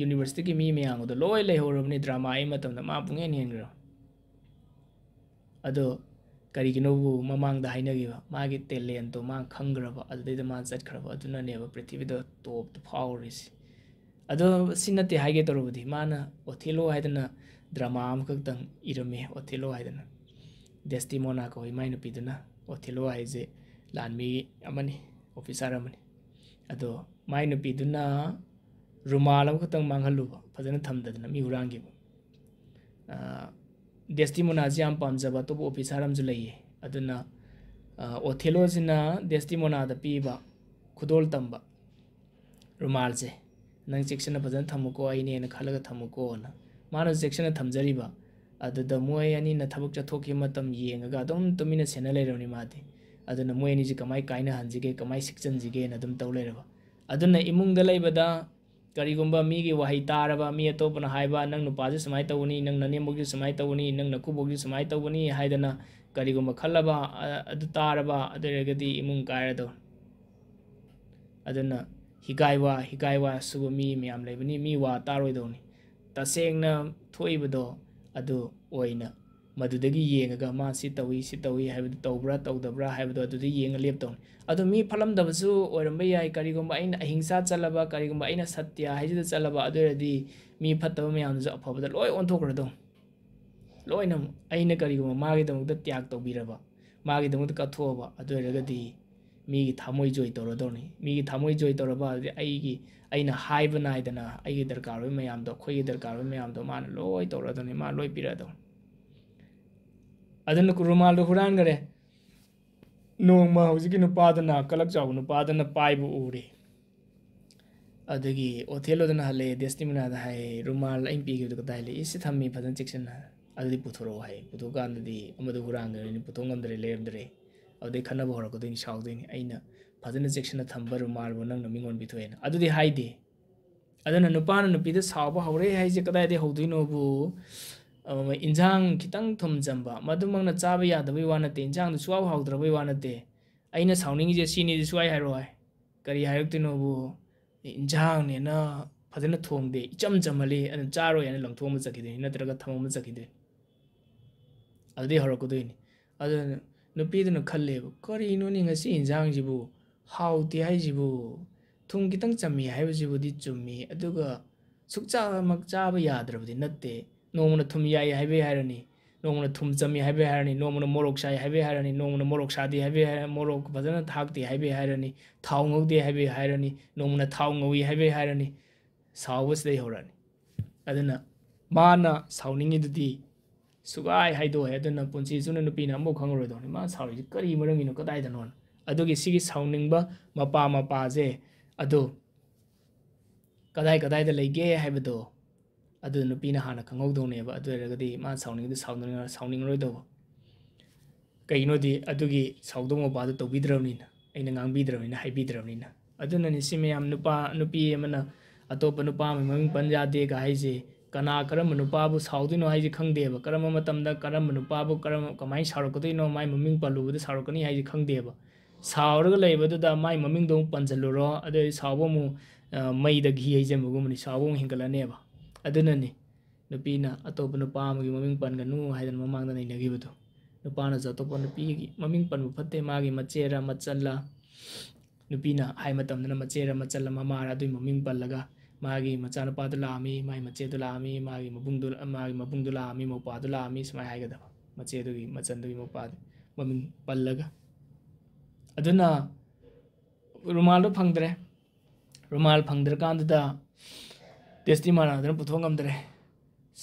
university ki mi mayam do loi lei horabni drama ai matam da ma pungen hengro ado kariginobu mamang da hainagiba magi talent to ma khangraba adida ma chatkraba aduna neba prithvi da top to powers ado sinate haige torobudi mana Othello haidana drama am khakdang irame Othello haidana Desdemona ko imaina piduna Othello haije lanmi amani officer amani ado maina piduna rumalam khatang manghaluba fadana thamdadana mi hurangi Desdemona jam pamjaba to officer amju lei aduna Othello sina Desdemona da piba khudol tamba rumal je nang section fajan thamuko aine na khalaga thamuko na mano section thamjariba aduda moy ani na thabuk chathoki matam yengaga dum tumina sena leironi mate aduna moy ani ji kamai kaina hanjige kamai section jige na dum tawleraba aduna imung da leibada karigumba mi gi wahi taraba mi atopana haiba nang nupaje samai tawuni nang nanembogi samai tawuni nang nakubogi samai tawuni haidana karigumba khallaba adu taraba aderagadi imung kairado aduna higaiwa subu mi miyam leibani mi wa taroidoni tasengna thoibado adu oina madudagi yengaga ma si tawi haibadu tawbra tawdabra haibadu adudi yenga lepton adu mi phalam dabasu oiramba yai karigumba aina ahingsa chalaba karigumba aina satya haijida chalaba aduradi mi phattaba miyamju afabada loi onthokradon loina aina karigumba magi damukta tyak tawbiraba magi damukta kathoba aduragadi ꯃꯤꯒꯤ ꯊꯃꯣꯏ ꯖꯣꯏ ꯇꯧꯔꯗꯧꯅꯤ ꯃꯤꯒꯤ ꯊꯃꯣꯏ ꯖꯣꯏ ꯇꯧꯔꯕ ꯑꯗꯨꯗꯤ ꯑꯩꯅ ꯍꯥꯏꯕ ꯅꯥꯏꯗꯅ ꯑꯩꯒꯤ ꯗꯔꯀꯥꯔ ꯑꯣꯏꯕ ꯃꯌꯥꯝꯗꯣ ꯑꯩꯈꯣꯏꯒꯤ ꯗꯔꯀꯥꯔ ꯑꯣꯏꯕ ꯃꯌꯥꯝꯗꯣ ꯃꯥꯅ ꯂꯣꯏ ꯇꯧꯔꯗꯧꯅꯤ ꯃꯥ ꯂꯣꯏ ꯄꯤꯔꯛꯑꯗꯧꯅꯤ ꯑꯗꯨꯅ ꯔꯨꯃꯥꯜꯗꯣ ꯍꯨꯔꯥꯟꯈꯔꯦ ꯅꯣꯡꯃ ꯍꯧꯖꯤꯛꯀꯤ ꯅꯨꯄꯥꯗꯨꯅ ꯀꯂꯛ ꯆꯥꯎꯕ ꯅꯨꯄꯥꯗꯨꯅ ꯄꯥꯏꯕ ꯎꯔꯦ ꯑꯗꯒꯤ ꯑꯣꯊꯦꯜꯂꯣꯗꯨꯅ ꯍꯜꯂꯛꯑꯦ ꯗꯦꯁꯇꯤꯃꯣꯅꯥꯗ ꯍꯥꯏꯌꯦ ꯔꯨꯃꯥꯜ ꯑꯩꯅ ꯄꯤꯈꯤꯕꯗꯣ ꯀꯗꯥꯏ ꯂꯩ ꯏꯁꯤ ꯊꯝꯃꯤ ꯐꯖꯅ ꯆꯦꯛꯁꯤꯟꯅ ꯑꯗꯨꯗꯤ ꯄꯨꯊꯣꯔꯛꯑꯣ ꯍꯥꯏ ꯄꯨꯊꯣꯛꯀꯥꯟꯗꯗꯤ ꯑꯃꯗꯣ ꯍꯨꯔꯥꯟꯈ꯭ꯔꯅꯤ ꯄꯨꯊꯣꯛ ꯉꯝꯗ꯭ꯔꯦ ꯂꯩꯔꯝꯗ꯭ꯔꯦ ꯑꯗꯨꯗꯩ ꯈꯟꯅꯕ ꯍꯧꯔꯛꯀꯗꯣꯏꯅꯤ ꯁꯥꯎꯗꯣꯏꯅꯤ ꯑꯩꯅ ꯐꯖꯅ ꯆꯦꯛꯁꯤꯟꯅ ꯊꯝꯕ ꯔꯨꯃꯥꯜꯕꯨ ꯅꯪꯅ ꯃꯤꯉꯣꯟ ꯄꯤꯊꯣꯛꯑꯦꯅ ꯑꯗꯨꯗꯤ ꯍꯥꯏꯗꯦ ꯑꯗꯨꯅ ꯅꯨꯄꯥꯅ ꯅꯨꯄꯤꯗ ꯁꯥꯎꯕ ꯍꯧꯔꯦ ꯍꯥꯏꯁꯦ ꯀꯗꯥꯏꯗꯒꯤ ꯍꯧꯗꯣꯏꯅꯣꯕꯨ ꯏꯟꯖꯥꯡ ꯈꯤꯇꯪ ꯊꯨꯝ ꯆꯝꯕ ꯃꯗꯨꯃꯛꯅ ꯆꯥꯕ ꯌꯥꯗꯕꯩ ꯋꯥ ꯅꯠꯇꯦ ꯏꯟꯖꯥꯡꯗꯨ ꯁꯨꯡꯍꯥꯎ ꯍꯥꯎꯗ꯭ꯔꯕꯩ ꯋꯥ ꯅꯠꯇꯦ ꯑꯩꯅ ꯁꯥꯎꯅꯤꯡꯉꯤꯁꯦ ꯁꯤꯅꯤꯗꯤ ꯁꯨꯡꯍꯥꯏ ꯍꯥꯏꯔꯣꯏ ꯀꯔꯤ ꯍꯥꯏꯔꯛꯇꯣꯏꯅꯣꯕꯨ ꯏꯟꯖꯥꯡꯅꯦꯅ ꯐꯖꯅ ꯊꯣꯡꯗꯦ ꯏꯆꯝ ꯆꯝꯃꯜꯂꯤ ꯑꯗꯨꯅ ꯆꯥꯔꯣꯏ ꯍꯥꯏꯅ ꯂꯪꯊꯣꯛꯑꯝꯕ ꯆꯠꯈꯤꯗꯣꯏꯅꯤ ꯅꯠꯇ꯭ꯔꯒ ꯊꯝꯃꯝꯕ ꯆꯠꯈꯤꯗꯣꯏꯅꯤ ꯑꯗꯨꯗꯩ ꯍꯧꯔꯛꯀꯗꯣꯏꯅꯤ ꯑꯗꯨꯅ ꯅꯨꯄꯤꯗꯨꯅ ꯈꯜꯂꯦꯕ ꯀꯔꯤꯅꯣꯅꯦ ꯉꯁꯤ ꯏꯟꯖꯥꯡꯁꯤꯕꯨ ꯍꯥꯎꯇꯦ ꯍꯥꯏꯁꯤꯕꯨ ꯊꯨꯝꯈꯤꯇꯪ ꯆꯝꯃꯤ ꯍꯥꯏꯕꯁꯤꯕꯨꯗꯤ ꯆꯨꯝꯃꯤ ꯑꯗꯨꯒ ꯁꯨꯛꯆꯥꯃꯛ ꯆꯥꯕ ꯌꯥꯗ꯭ꯔꯕꯗꯤ ꯅꯠꯇꯦ ꯅꯣꯡꯃꯅ ꯊꯨꯝ ꯌꯥꯏ ꯍꯥꯏꯕꯩ ꯍꯥꯏꯔꯅꯤ ꯅꯣꯡꯃꯅ ꯊꯨꯝ ꯆꯝꯃꯤ ꯍꯥꯏꯕꯩ ꯍꯥꯏꯔꯅꯤ ꯅꯣꯡꯃꯅ ꯃꯣꯔꯣꯛ ꯆꯥꯏ ꯍꯥꯏꯕꯩ ꯍꯥꯏꯔꯅꯤ ꯅꯣꯡꯃꯅ ꯃꯣꯔꯣꯛ ꯁꯥꯗꯦ ꯍꯥꯏꯕꯩ ꯍꯥꯏꯔꯅꯤ ꯃꯣꯔꯣꯛ ꯐꯖꯅ ꯊꯥꯛꯇꯦ ꯍꯥꯏꯕꯩ ꯍꯥꯏꯔꯅꯤ ꯊꯥꯎ ꯉꯧꯗꯦ ꯍꯥꯏꯕꯩ ꯍꯥꯏꯔꯅꯤ ꯅꯣꯡꯃꯅ ꯊꯥꯎ ꯉꯧꯏ ꯍꯥꯏꯕꯩ ꯍꯥꯏꯔꯅꯤ ꯁꯥꯎꯕꯁꯤꯗꯩ ꯍꯧꯔꯛꯑꯅꯤ ꯑꯗꯨꯅ ꯃꯥꯅ ꯁꯥꯎꯅꯤꯡꯉꯤꯗꯨꯗꯤ ꯁꯨꯒꯥꯏ ꯍꯥꯏꯗꯣꯛꯑꯦ ꯑꯗꯨꯅ ꯄꯨꯟꯁꯤ ꯆꯨꯞꯅ ꯅꯨꯄꯤꯅ ꯑꯃꯐꯥꯎ ꯈꯪꯉꯔꯣꯏꯗꯧꯅꯤ ꯃꯥ ꯁꯥꯎꯔꯤꯁꯤ ꯀꯔꯤ ꯃꯔꯝꯒꯤꯅꯣ ꯀꯗꯥꯏꯗꯅꯣ ꯑꯗꯨꯒꯤ ꯁꯤꯒꯤ ꯁꯥꯎꯅꯤꯡꯕ ꯃꯄꯥꯁꯦ ꯑꯗꯨ ꯀꯗꯥꯏꯗ ꯂꯩꯒꯦ ꯍꯥꯏꯕꯗꯣ ꯑꯗꯨ ꯅꯨꯄꯤꯅ ꯍꯥꯟꯅ ꯈꯪꯍꯧꯗꯧꯅꯦꯕ ꯑꯗꯨ ꯑꯣꯏꯔꯒꯗꯤ ꯃꯥ ꯁꯥꯎꯅꯤꯡꯉꯔꯣꯏꯗꯧꯕ ꯀꯩꯒꯤꯅꯣꯗꯤ ꯑꯗꯨꯒꯤ ꯁꯥꯎꯗꯧ ꯃꯄꯥꯗꯨ ꯇꯧꯕꯤꯗ꯭ꯔꯕꯅꯤꯅ ꯑꯩꯅ ꯉꯥꯡꯕꯤꯗ꯭ꯔꯕꯅꯤ나 ꯍꯥꯏꯕꯤꯗ꯭ꯔꯕꯅꯤꯅ ꯑꯗꯨꯅꯅꯤ ꯁꯤ ꯃꯌꯥꯝ ꯅꯨꯄꯤ ꯑꯃꯅ ꯑꯇꯣꯞꯄ ꯅꯨꯄꯥ ꯑꯃ ꯃꯃꯤꯡ ꯄꯟ ꯌꯥꯗꯦꯒ ꯍꯥꯏꯁꯦ ꯀꯔꯝꯕ ꯅꯨꯄꯥꯕꯨ ꯁꯥꯎꯗꯣꯏꯅꯣ ꯍꯥꯏꯁꯦ ꯈꯪꯗꯦꯕ ꯀꯔꯝꯕ ꯃꯇꯝꯗ ꯀꯔꯝꯕ ꯅꯨꯄꯥꯕꯨ ꯀꯃꯥꯏꯅ ꯁꯥꯎꯔꯛꯀꯗꯣꯏꯅꯣ ꯃꯥꯏ ꯃꯃꯤꯡ ꯄꯜꯂꯨꯕꯗ ꯁꯥꯎꯔꯛꯀꯅꯤ ꯍꯥꯏꯁꯦ ꯈꯪꯗꯦꯕ ꯁꯥꯎꯔꯒ ꯂꯩꯕꯗꯨꯗ ꯃꯥꯏ ꯃꯃꯤꯡꯗꯣ ꯑꯃꯨꯛ ꯄꯟꯁꯤꯜꯂꯨꯔꯣ ꯑꯗꯨꯗꯩ ꯁꯥꯎꯕ ꯑꯃꯨꯛ ꯃꯩꯗ ꯘꯤ ꯍꯩꯖꯤꯟꯕꯒꯨꯝꯕꯅꯤ ꯁꯥꯎꯕ ꯑꯃꯨꯛ ꯍꯦꯟꯒꯠꯂꯅꯦꯕ ꯑꯗꯨꯅꯅꯤ ꯅꯨꯄꯤꯅ ꯑꯇꯣꯞꯄ ꯅꯨꯄꯥ ꯑꯃꯒꯤ ꯃꯃꯤꯡ ꯄꯟꯒꯅꯨ ꯍꯥꯏꯗꯅ ꯃꯃꯥꯡꯗ ꯅꯩꯅꯈꯤꯕꯗꯣ ꯅꯨꯄꯥꯅꯁꯨ ꯑꯇꯣꯞꯄ ꯅꯨꯄꯤꯒꯤ ꯃꯃꯤꯡ ꯄꯟꯕ ꯐꯠꯇꯦ ꯃꯥꯒꯤ ꯃꯆꯦꯔ ꯃꯆꯜꯂ ꯅꯨꯄꯤꯅ ꯍꯥꯏ ꯃꯇꯝꯗꯅ ꯃꯆꯦꯔ ꯃꯆꯜꯂ ꯃꯃꯥꯔ ꯑꯗꯨꯒꯤ ꯃꯃꯤꯡ ꯄꯜꯂꯒ ꯃꯥꯒꯤ ꯃꯆꯥꯅꯨꯄꯥꯗꯨ ꯂꯥꯛꯑꯝꯃꯤ ꯃꯥꯒꯤ ꯃꯆꯦꯗꯨ ꯂꯥꯛꯑꯝꯃꯤ ꯃꯥꯒꯤ ꯃꯕꯨꯡꯗꯨ ꯂꯥꯛꯑꯝꯃꯤ ꯃꯧꯄꯥꯗꯨ ꯂꯥꯛꯑꯝꯃꯤ ꯁꯨꯃꯥꯏꯅ ꯍꯥꯏꯒꯗꯕ ꯃꯆꯦꯗꯨꯒꯤ ꯃꯆꯟꯗꯨꯒꯤ ꯃꯧꯄꯥꯗꯨ ꯃꯃꯤꯡ ꯄꯜꯂꯒ ꯑꯗꯨꯅ ꯔꯨꯃꯥꯜꯗꯣ ꯐꯪꯗ꯭ꯔꯦ ꯔꯨꯃꯥꯜ ꯐꯪꯗ꯭ꯔꯀꯥꯟꯗꯨꯗ ꯗꯦꯁꯇꯤꯃꯣꯅꯥꯗꯨꯅ ꯄꯨꯊꯣꯛ ꯉꯝꯗ꯭ꯔꯦ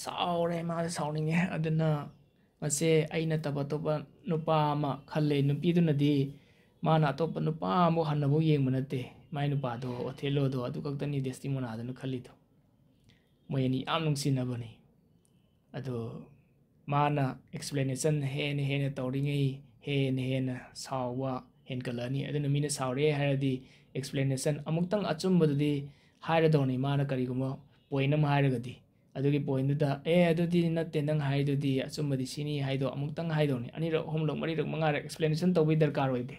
ꯁꯥꯎꯔꯦ ꯃꯥꯁꯦ ꯁꯥꯎꯅꯤꯡꯉꯦ ꯑꯗꯨꯅ ꯃꯁꯦ ꯑꯩ ꯅꯠꯇꯕ ꯑꯇꯣꯞꯄ ꯅꯨꯄꯥ ꯑꯃ ꯈꯜꯂꯦ ꯅꯨꯄꯤꯗꯨꯅꯗꯤ ꯃꯥꯅ ꯑꯇꯣꯞꯄ ꯅꯨꯄꯥ ꯑꯃꯐꯥꯎ ꯍꯟꯅꯐꯥꯎ ꯌꯦꯡꯕ ꯅꯠꯇꯦ ꯃꯥꯏ ꯅꯨꯄꯥꯗꯣ ꯑꯣꯊꯦꯜꯂꯣꯗꯣ ꯑꯗꯨ ꯈꯛꯇꯅꯤ ꯗꯦꯁꯇꯤꯃꯣꯅꯥꯗꯨꯅ ꯈꯜꯂꯤꯗꯣ ꯃꯣꯏ ꯑꯅꯤ ꯌꯥꯝ ꯅꯨꯡꯁꯤꯅꯕꯅꯤ ꯑꯗꯣ ꯃꯥꯅ ꯑꯦꯛꯁꯄ꯭ꯂꯦꯅꯦꯁꯟ ꯍꯦꯟꯅ ꯇꯧꯔꯤꯉꯩ ꯍꯦꯟꯅ ꯁꯥꯎꯕ ꯍꯦꯟꯀꯠꯂꯛꯑꯅꯤ ꯑꯗꯨꯅ ꯃꯤꯅ ꯁꯥꯎꯔꯦ ꯍꯥꯏꯔꯗꯤ ꯑꯦꯛꯁꯄ꯭ꯂꯦꯅꯦꯁꯟ ꯑꯃꯨꯛꯇꯪ ꯑꯆꯨꯝꯕꯗꯨꯗꯤ ꯍꯥꯏꯔꯗꯧꯅꯤ ꯃꯥꯅ ꯀꯔꯤꯒꯨꯝꯕ ꯄꯣꯏꯟ ꯑꯃ ꯍꯥꯏꯔꯒꯗꯤ ꯑꯗꯨꯒꯤ ꯄꯣꯏꯟꯗꯨꯗ ꯑꯗꯨꯗꯤ ꯅꯠꯇꯦ ꯅꯪ ꯍꯥꯏꯗꯨꯗꯤ ꯑꯆꯨꯝꯕꯗꯤ ꯁꯤꯅꯤ ꯍꯥꯏꯗꯣ ꯑꯃꯨꯛꯇꯪ ꯍꯥꯏꯗꯧꯅꯤ ꯑꯅꯤꯔꯛ ꯑꯍꯨꯝꯂꯛ ꯃꯔꯤꯔꯛ ꯃꯉꯥꯔꯛ ꯑꯦꯛꯁꯄ꯭ꯂꯦꯅꯦꯁꯟ ꯇꯧꯕꯩ ꯗꯔꯀꯥꯔ ꯑꯣꯏꯗꯦ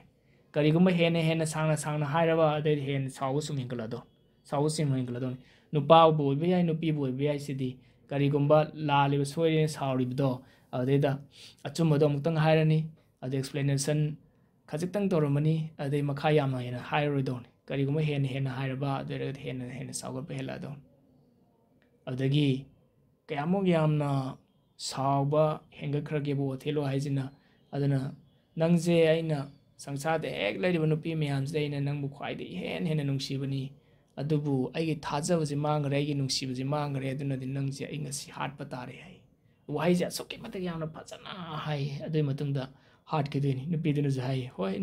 ꯀꯔꯤꯒꯨꯝꯕ ꯍꯦꯟꯅ ꯁꯥꯡꯅ ꯍꯥꯏꯔꯕ ꯑꯗꯩꯗꯤ ꯍꯦꯟꯅ ꯁꯥꯎꯕ ꯁꯨꯝ ꯍꯦꯟꯒꯠꯂꯛꯗꯧꯅꯤ ꯅꯨꯄꯥꯕꯨ ꯑꯣꯏꯕ ꯌꯥꯏ ꯅꯨꯄꯤꯕꯨ ꯑꯣꯏꯕ ꯌꯥꯏ ꯁꯤꯗꯤ ꯀꯔꯤꯒꯨꯝꯕ ꯂꯥꯜꯂꯤꯕ ꯁꯣꯏꯔꯦꯅ ꯁꯥꯎꯔꯤꯕꯗꯣ ꯑꯗꯨꯗꯩꯗ ꯑꯆꯨꯝꯕꯗꯣ ꯑꯃꯨꯛꯇꯪ ꯍꯥꯏꯔꯅꯤ ꯑꯗꯩ ꯑꯦꯛꯁꯄ꯭ꯂꯦꯅꯦꯁꯟ ꯈꯖꯤꯛꯇꯪ ꯇꯧꯔꯝꯃꯅꯤ ꯑꯗꯩ ꯃꯈꯥ ꯌꯥꯝꯅ ꯍꯦꯟꯅ ꯍꯥꯏꯔꯔꯣꯏꯗꯧꯅꯤ ꯀꯔꯤꯒꯨꯝꯕ ꯍꯦꯟꯅ ꯍꯥꯏꯔꯕ ꯑꯗꯨ ꯑꯣꯏꯔꯒꯗꯤ ꯍꯦꯟꯅ ꯁꯥꯎꯒꯠꯄ ꯍꯦꯜꯂꯛꯑꯗꯧꯅꯤ ꯑꯗꯨꯗꯒꯤ ꯀꯌꯥꯃꯨꯛ ꯌꯥꯝꯅ ꯁꯥꯎꯕ ꯍꯦꯟꯒꯠꯈ꯭ꯔꯒꯦꯕꯨ ꯑꯣꯊꯦꯜꯂꯣ ꯍꯥꯏꯁꯤꯅ ꯑꯗꯨꯅ ꯅꯪꯁꯦ ꯑꯩꯅ ꯁꯪꯁꯥꯔꯗ ꯍꯦꯛ ꯂꯩꯔꯤꯕ ꯅꯨꯄꯤ ꯃꯌꯥꯝꯁꯤꯗ ꯑꯩꯅ ꯅꯪꯕꯨ ꯈ꯭ꯋꯥꯏꯗꯒꯤ ꯍꯦꯟꯅ ꯅꯨꯡꯁꯤꯕꯅꯤ ꯑꯗꯨꯕꯨ ꯑꯩꯒꯤ ꯊꯥꯖꯕꯁꯤ ꯃꯥꯡꯈ꯭ꯔꯦ ꯑꯩꯒꯤ ꯅꯨꯡꯁꯤꯕꯁꯤ ꯃꯥꯡꯈ꯭ꯔꯦ ꯑꯗꯨꯅꯗꯤ ꯅꯪꯁꯦ ꯑꯩ ꯉꯁꯤ ꯍꯥꯠꯄ ꯇꯥꯔꯦ ꯍꯥꯏ ꯋꯥꯍꯩꯁꯦ ꯑꯁꯨꯛꯀꯤ ꯃꯇꯤꯛ ꯌꯥꯝꯅ ꯐꯖꯅ ꯍꯥꯏ ꯑꯗꯨꯒꯤ ꯃꯇꯨꯡꯗ ꯍꯥꯠꯈꯤꯗꯣꯏꯅꯤ ꯅꯨꯄꯤꯗꯨꯅꯁꯨ ꯍꯥꯏ ꯍꯣꯏ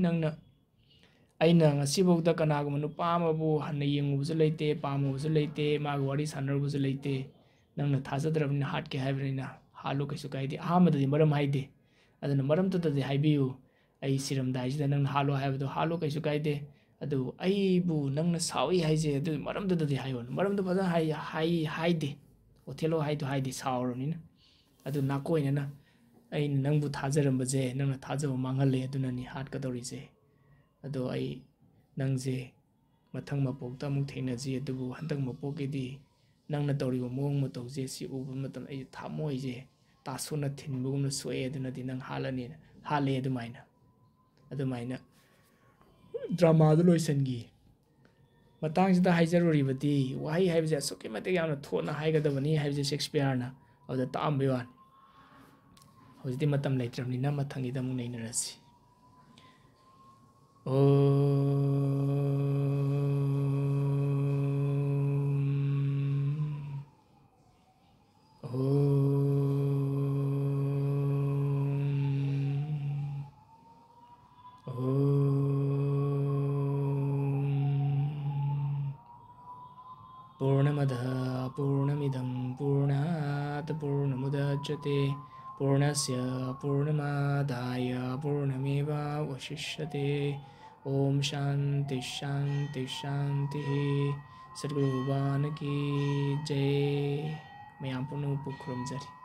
ꯑꯩꯅ ꯉꯁꯤꯐꯥꯎꯗ ꯀꯅꯥꯒꯨꯝꯕ ꯅꯨꯄꯥ ꯑꯃꯕꯨ ꯍꯟꯅ ꯌꯦꯡꯉꯨꯕꯁꯨ ꯂꯩꯇꯦ ꯄꯥꯝꯃꯨꯕꯁꯨ ꯂꯩꯇꯦ ꯃꯥꯒ ꯋꯥꯔꯤ ꯁꯥꯟꯅꯔꯨꯕꯁꯨ ꯂꯩꯇꯦ ꯅꯪꯅ ꯊꯥꯖꯗ꯭ꯔꯕꯅꯤꯅ ꯍꯥꯠꯀꯦ ꯍꯥꯏꯕꯅꯤꯅ ꯍꯥꯠꯂꯨ ꯀꯩꯁꯨ ꯀꯥꯏꯗꯦ ꯑꯍꯥꯟꯕꯗꯗꯤ ꯃꯔꯝ ꯍꯥꯏꯗꯦ ꯑꯗꯨꯅ ꯃꯔꯝꯗꯨꯗꯗꯤ ꯍꯥꯏꯕꯤꯌꯨ ꯑꯩ ꯁꯤꯔꯝꯗꯥꯏꯁꯤꯗ ꯅꯪꯅ ꯍꯥꯠꯂꯣ ꯍꯥꯏꯕꯗꯣ ꯍꯥꯠꯂꯨ ꯀꯩꯁꯨ ꯀꯥꯏꯗꯦ ꯑꯗꯨ ꯑꯩꯕꯨ ꯅꯪꯅ ꯁꯥꯎꯏ ꯍꯥꯏꯁꯦ ꯑꯗꯨ ꯃꯔꯝꯗꯨꯗꯗꯤ ꯍꯥꯏꯌꯣꯅ ꯃꯔꯝꯗꯨ ꯐꯖꯅ ꯍꯥꯏꯗꯦ ꯑꯣꯊꯦꯜꯂꯣ ꯍꯥꯏꯗꯦ ꯁꯥꯎꯔꯕꯅꯤꯅ ꯑꯗꯨ ꯅꯥꯀꯣꯏꯅꯅ ꯑꯩꯅ ꯅꯪꯕꯨ ꯊꯥꯖꯔꯝꯕꯁꯦ ꯅꯪꯅ ꯊꯥꯖꯕ ꯃꯥꯡꯍꯜꯂꯦ ꯑꯗꯨꯅꯅꯤ ꯍꯥꯠꯀꯗꯧꯔꯤꯁꯦ ꯑꯗꯣ ꯑꯩ ꯅꯪꯁꯦ ꯃꯊꯪ ꯃꯄꯣꯛꯇ ꯑꯃꯨꯛ ꯊꯦꯡꯅꯁꯤ ꯑꯗꯨꯕꯨ ꯍꯟꯗꯛ ꯃꯄꯣꯛꯀꯤꯗꯤ ꯅꯪꯅ ꯇꯧꯔꯤꯕ ꯃꯑꯣꯡ ꯃꯇꯧꯁꯦ ꯁꯤ ꯎꯕ ꯃꯇꯝꯗ ꯑꯩꯁꯦ ꯊꯃꯣꯏꯁꯦ ꯇꯥꯁꯣꯟꯅ ꯊꯤꯟꯕꯒꯨꯝꯅ ꯁꯣꯛꯑꯦ ꯑꯗꯨꯅꯗꯤ ꯅꯪ ꯍꯥꯠꯂꯦ ꯑꯗꯨꯃꯥꯏꯅ ꯗ꯭ꯔꯃꯥꯗꯨ ꯂꯣꯏꯁꯤꯟꯈꯤ ꯃꯇꯥꯡꯁꯤꯗ ꯍꯥꯏꯖꯔꯨꯔꯤꯕꯗꯤ ꯋꯥꯍꯩ ꯍꯥꯏꯕꯁꯦ ꯑꯁꯨꯛꯀꯤ ꯃꯇꯤꯛ ꯌꯥꯝꯅ ꯊꯣꯠꯅ ꯍꯥꯏꯒꯗꯕꯅꯤ ꯍꯥꯏꯕꯁꯦ ꯁꯦꯛꯁꯄꯤꯌꯥꯔꯅ ꯑꯗꯨꯗ ꯇꯥꯛꯑꯝꯕꯩ ꯋꯥꯅꯤ ꯍꯧꯖꯤꯛꯇꯤ ꯃꯇꯝ ꯂꯩꯇ꯭ꯔꯕꯅꯤꯅ ꯃꯊꯪꯒꯤꯗ ꯑꯃꯨꯛ ꯅꯩꯅꯔꯁꯤ पूर्णमदः पूर्णमिदं पूर्णात् पूर्णमुदच्यते पूर्णस्य पूर्णमादाय पूर्णमेवावशिष्यते ओम शांति शांति शांति सद्गुरु भगवान की जय मैं पुनः खुरुमजरी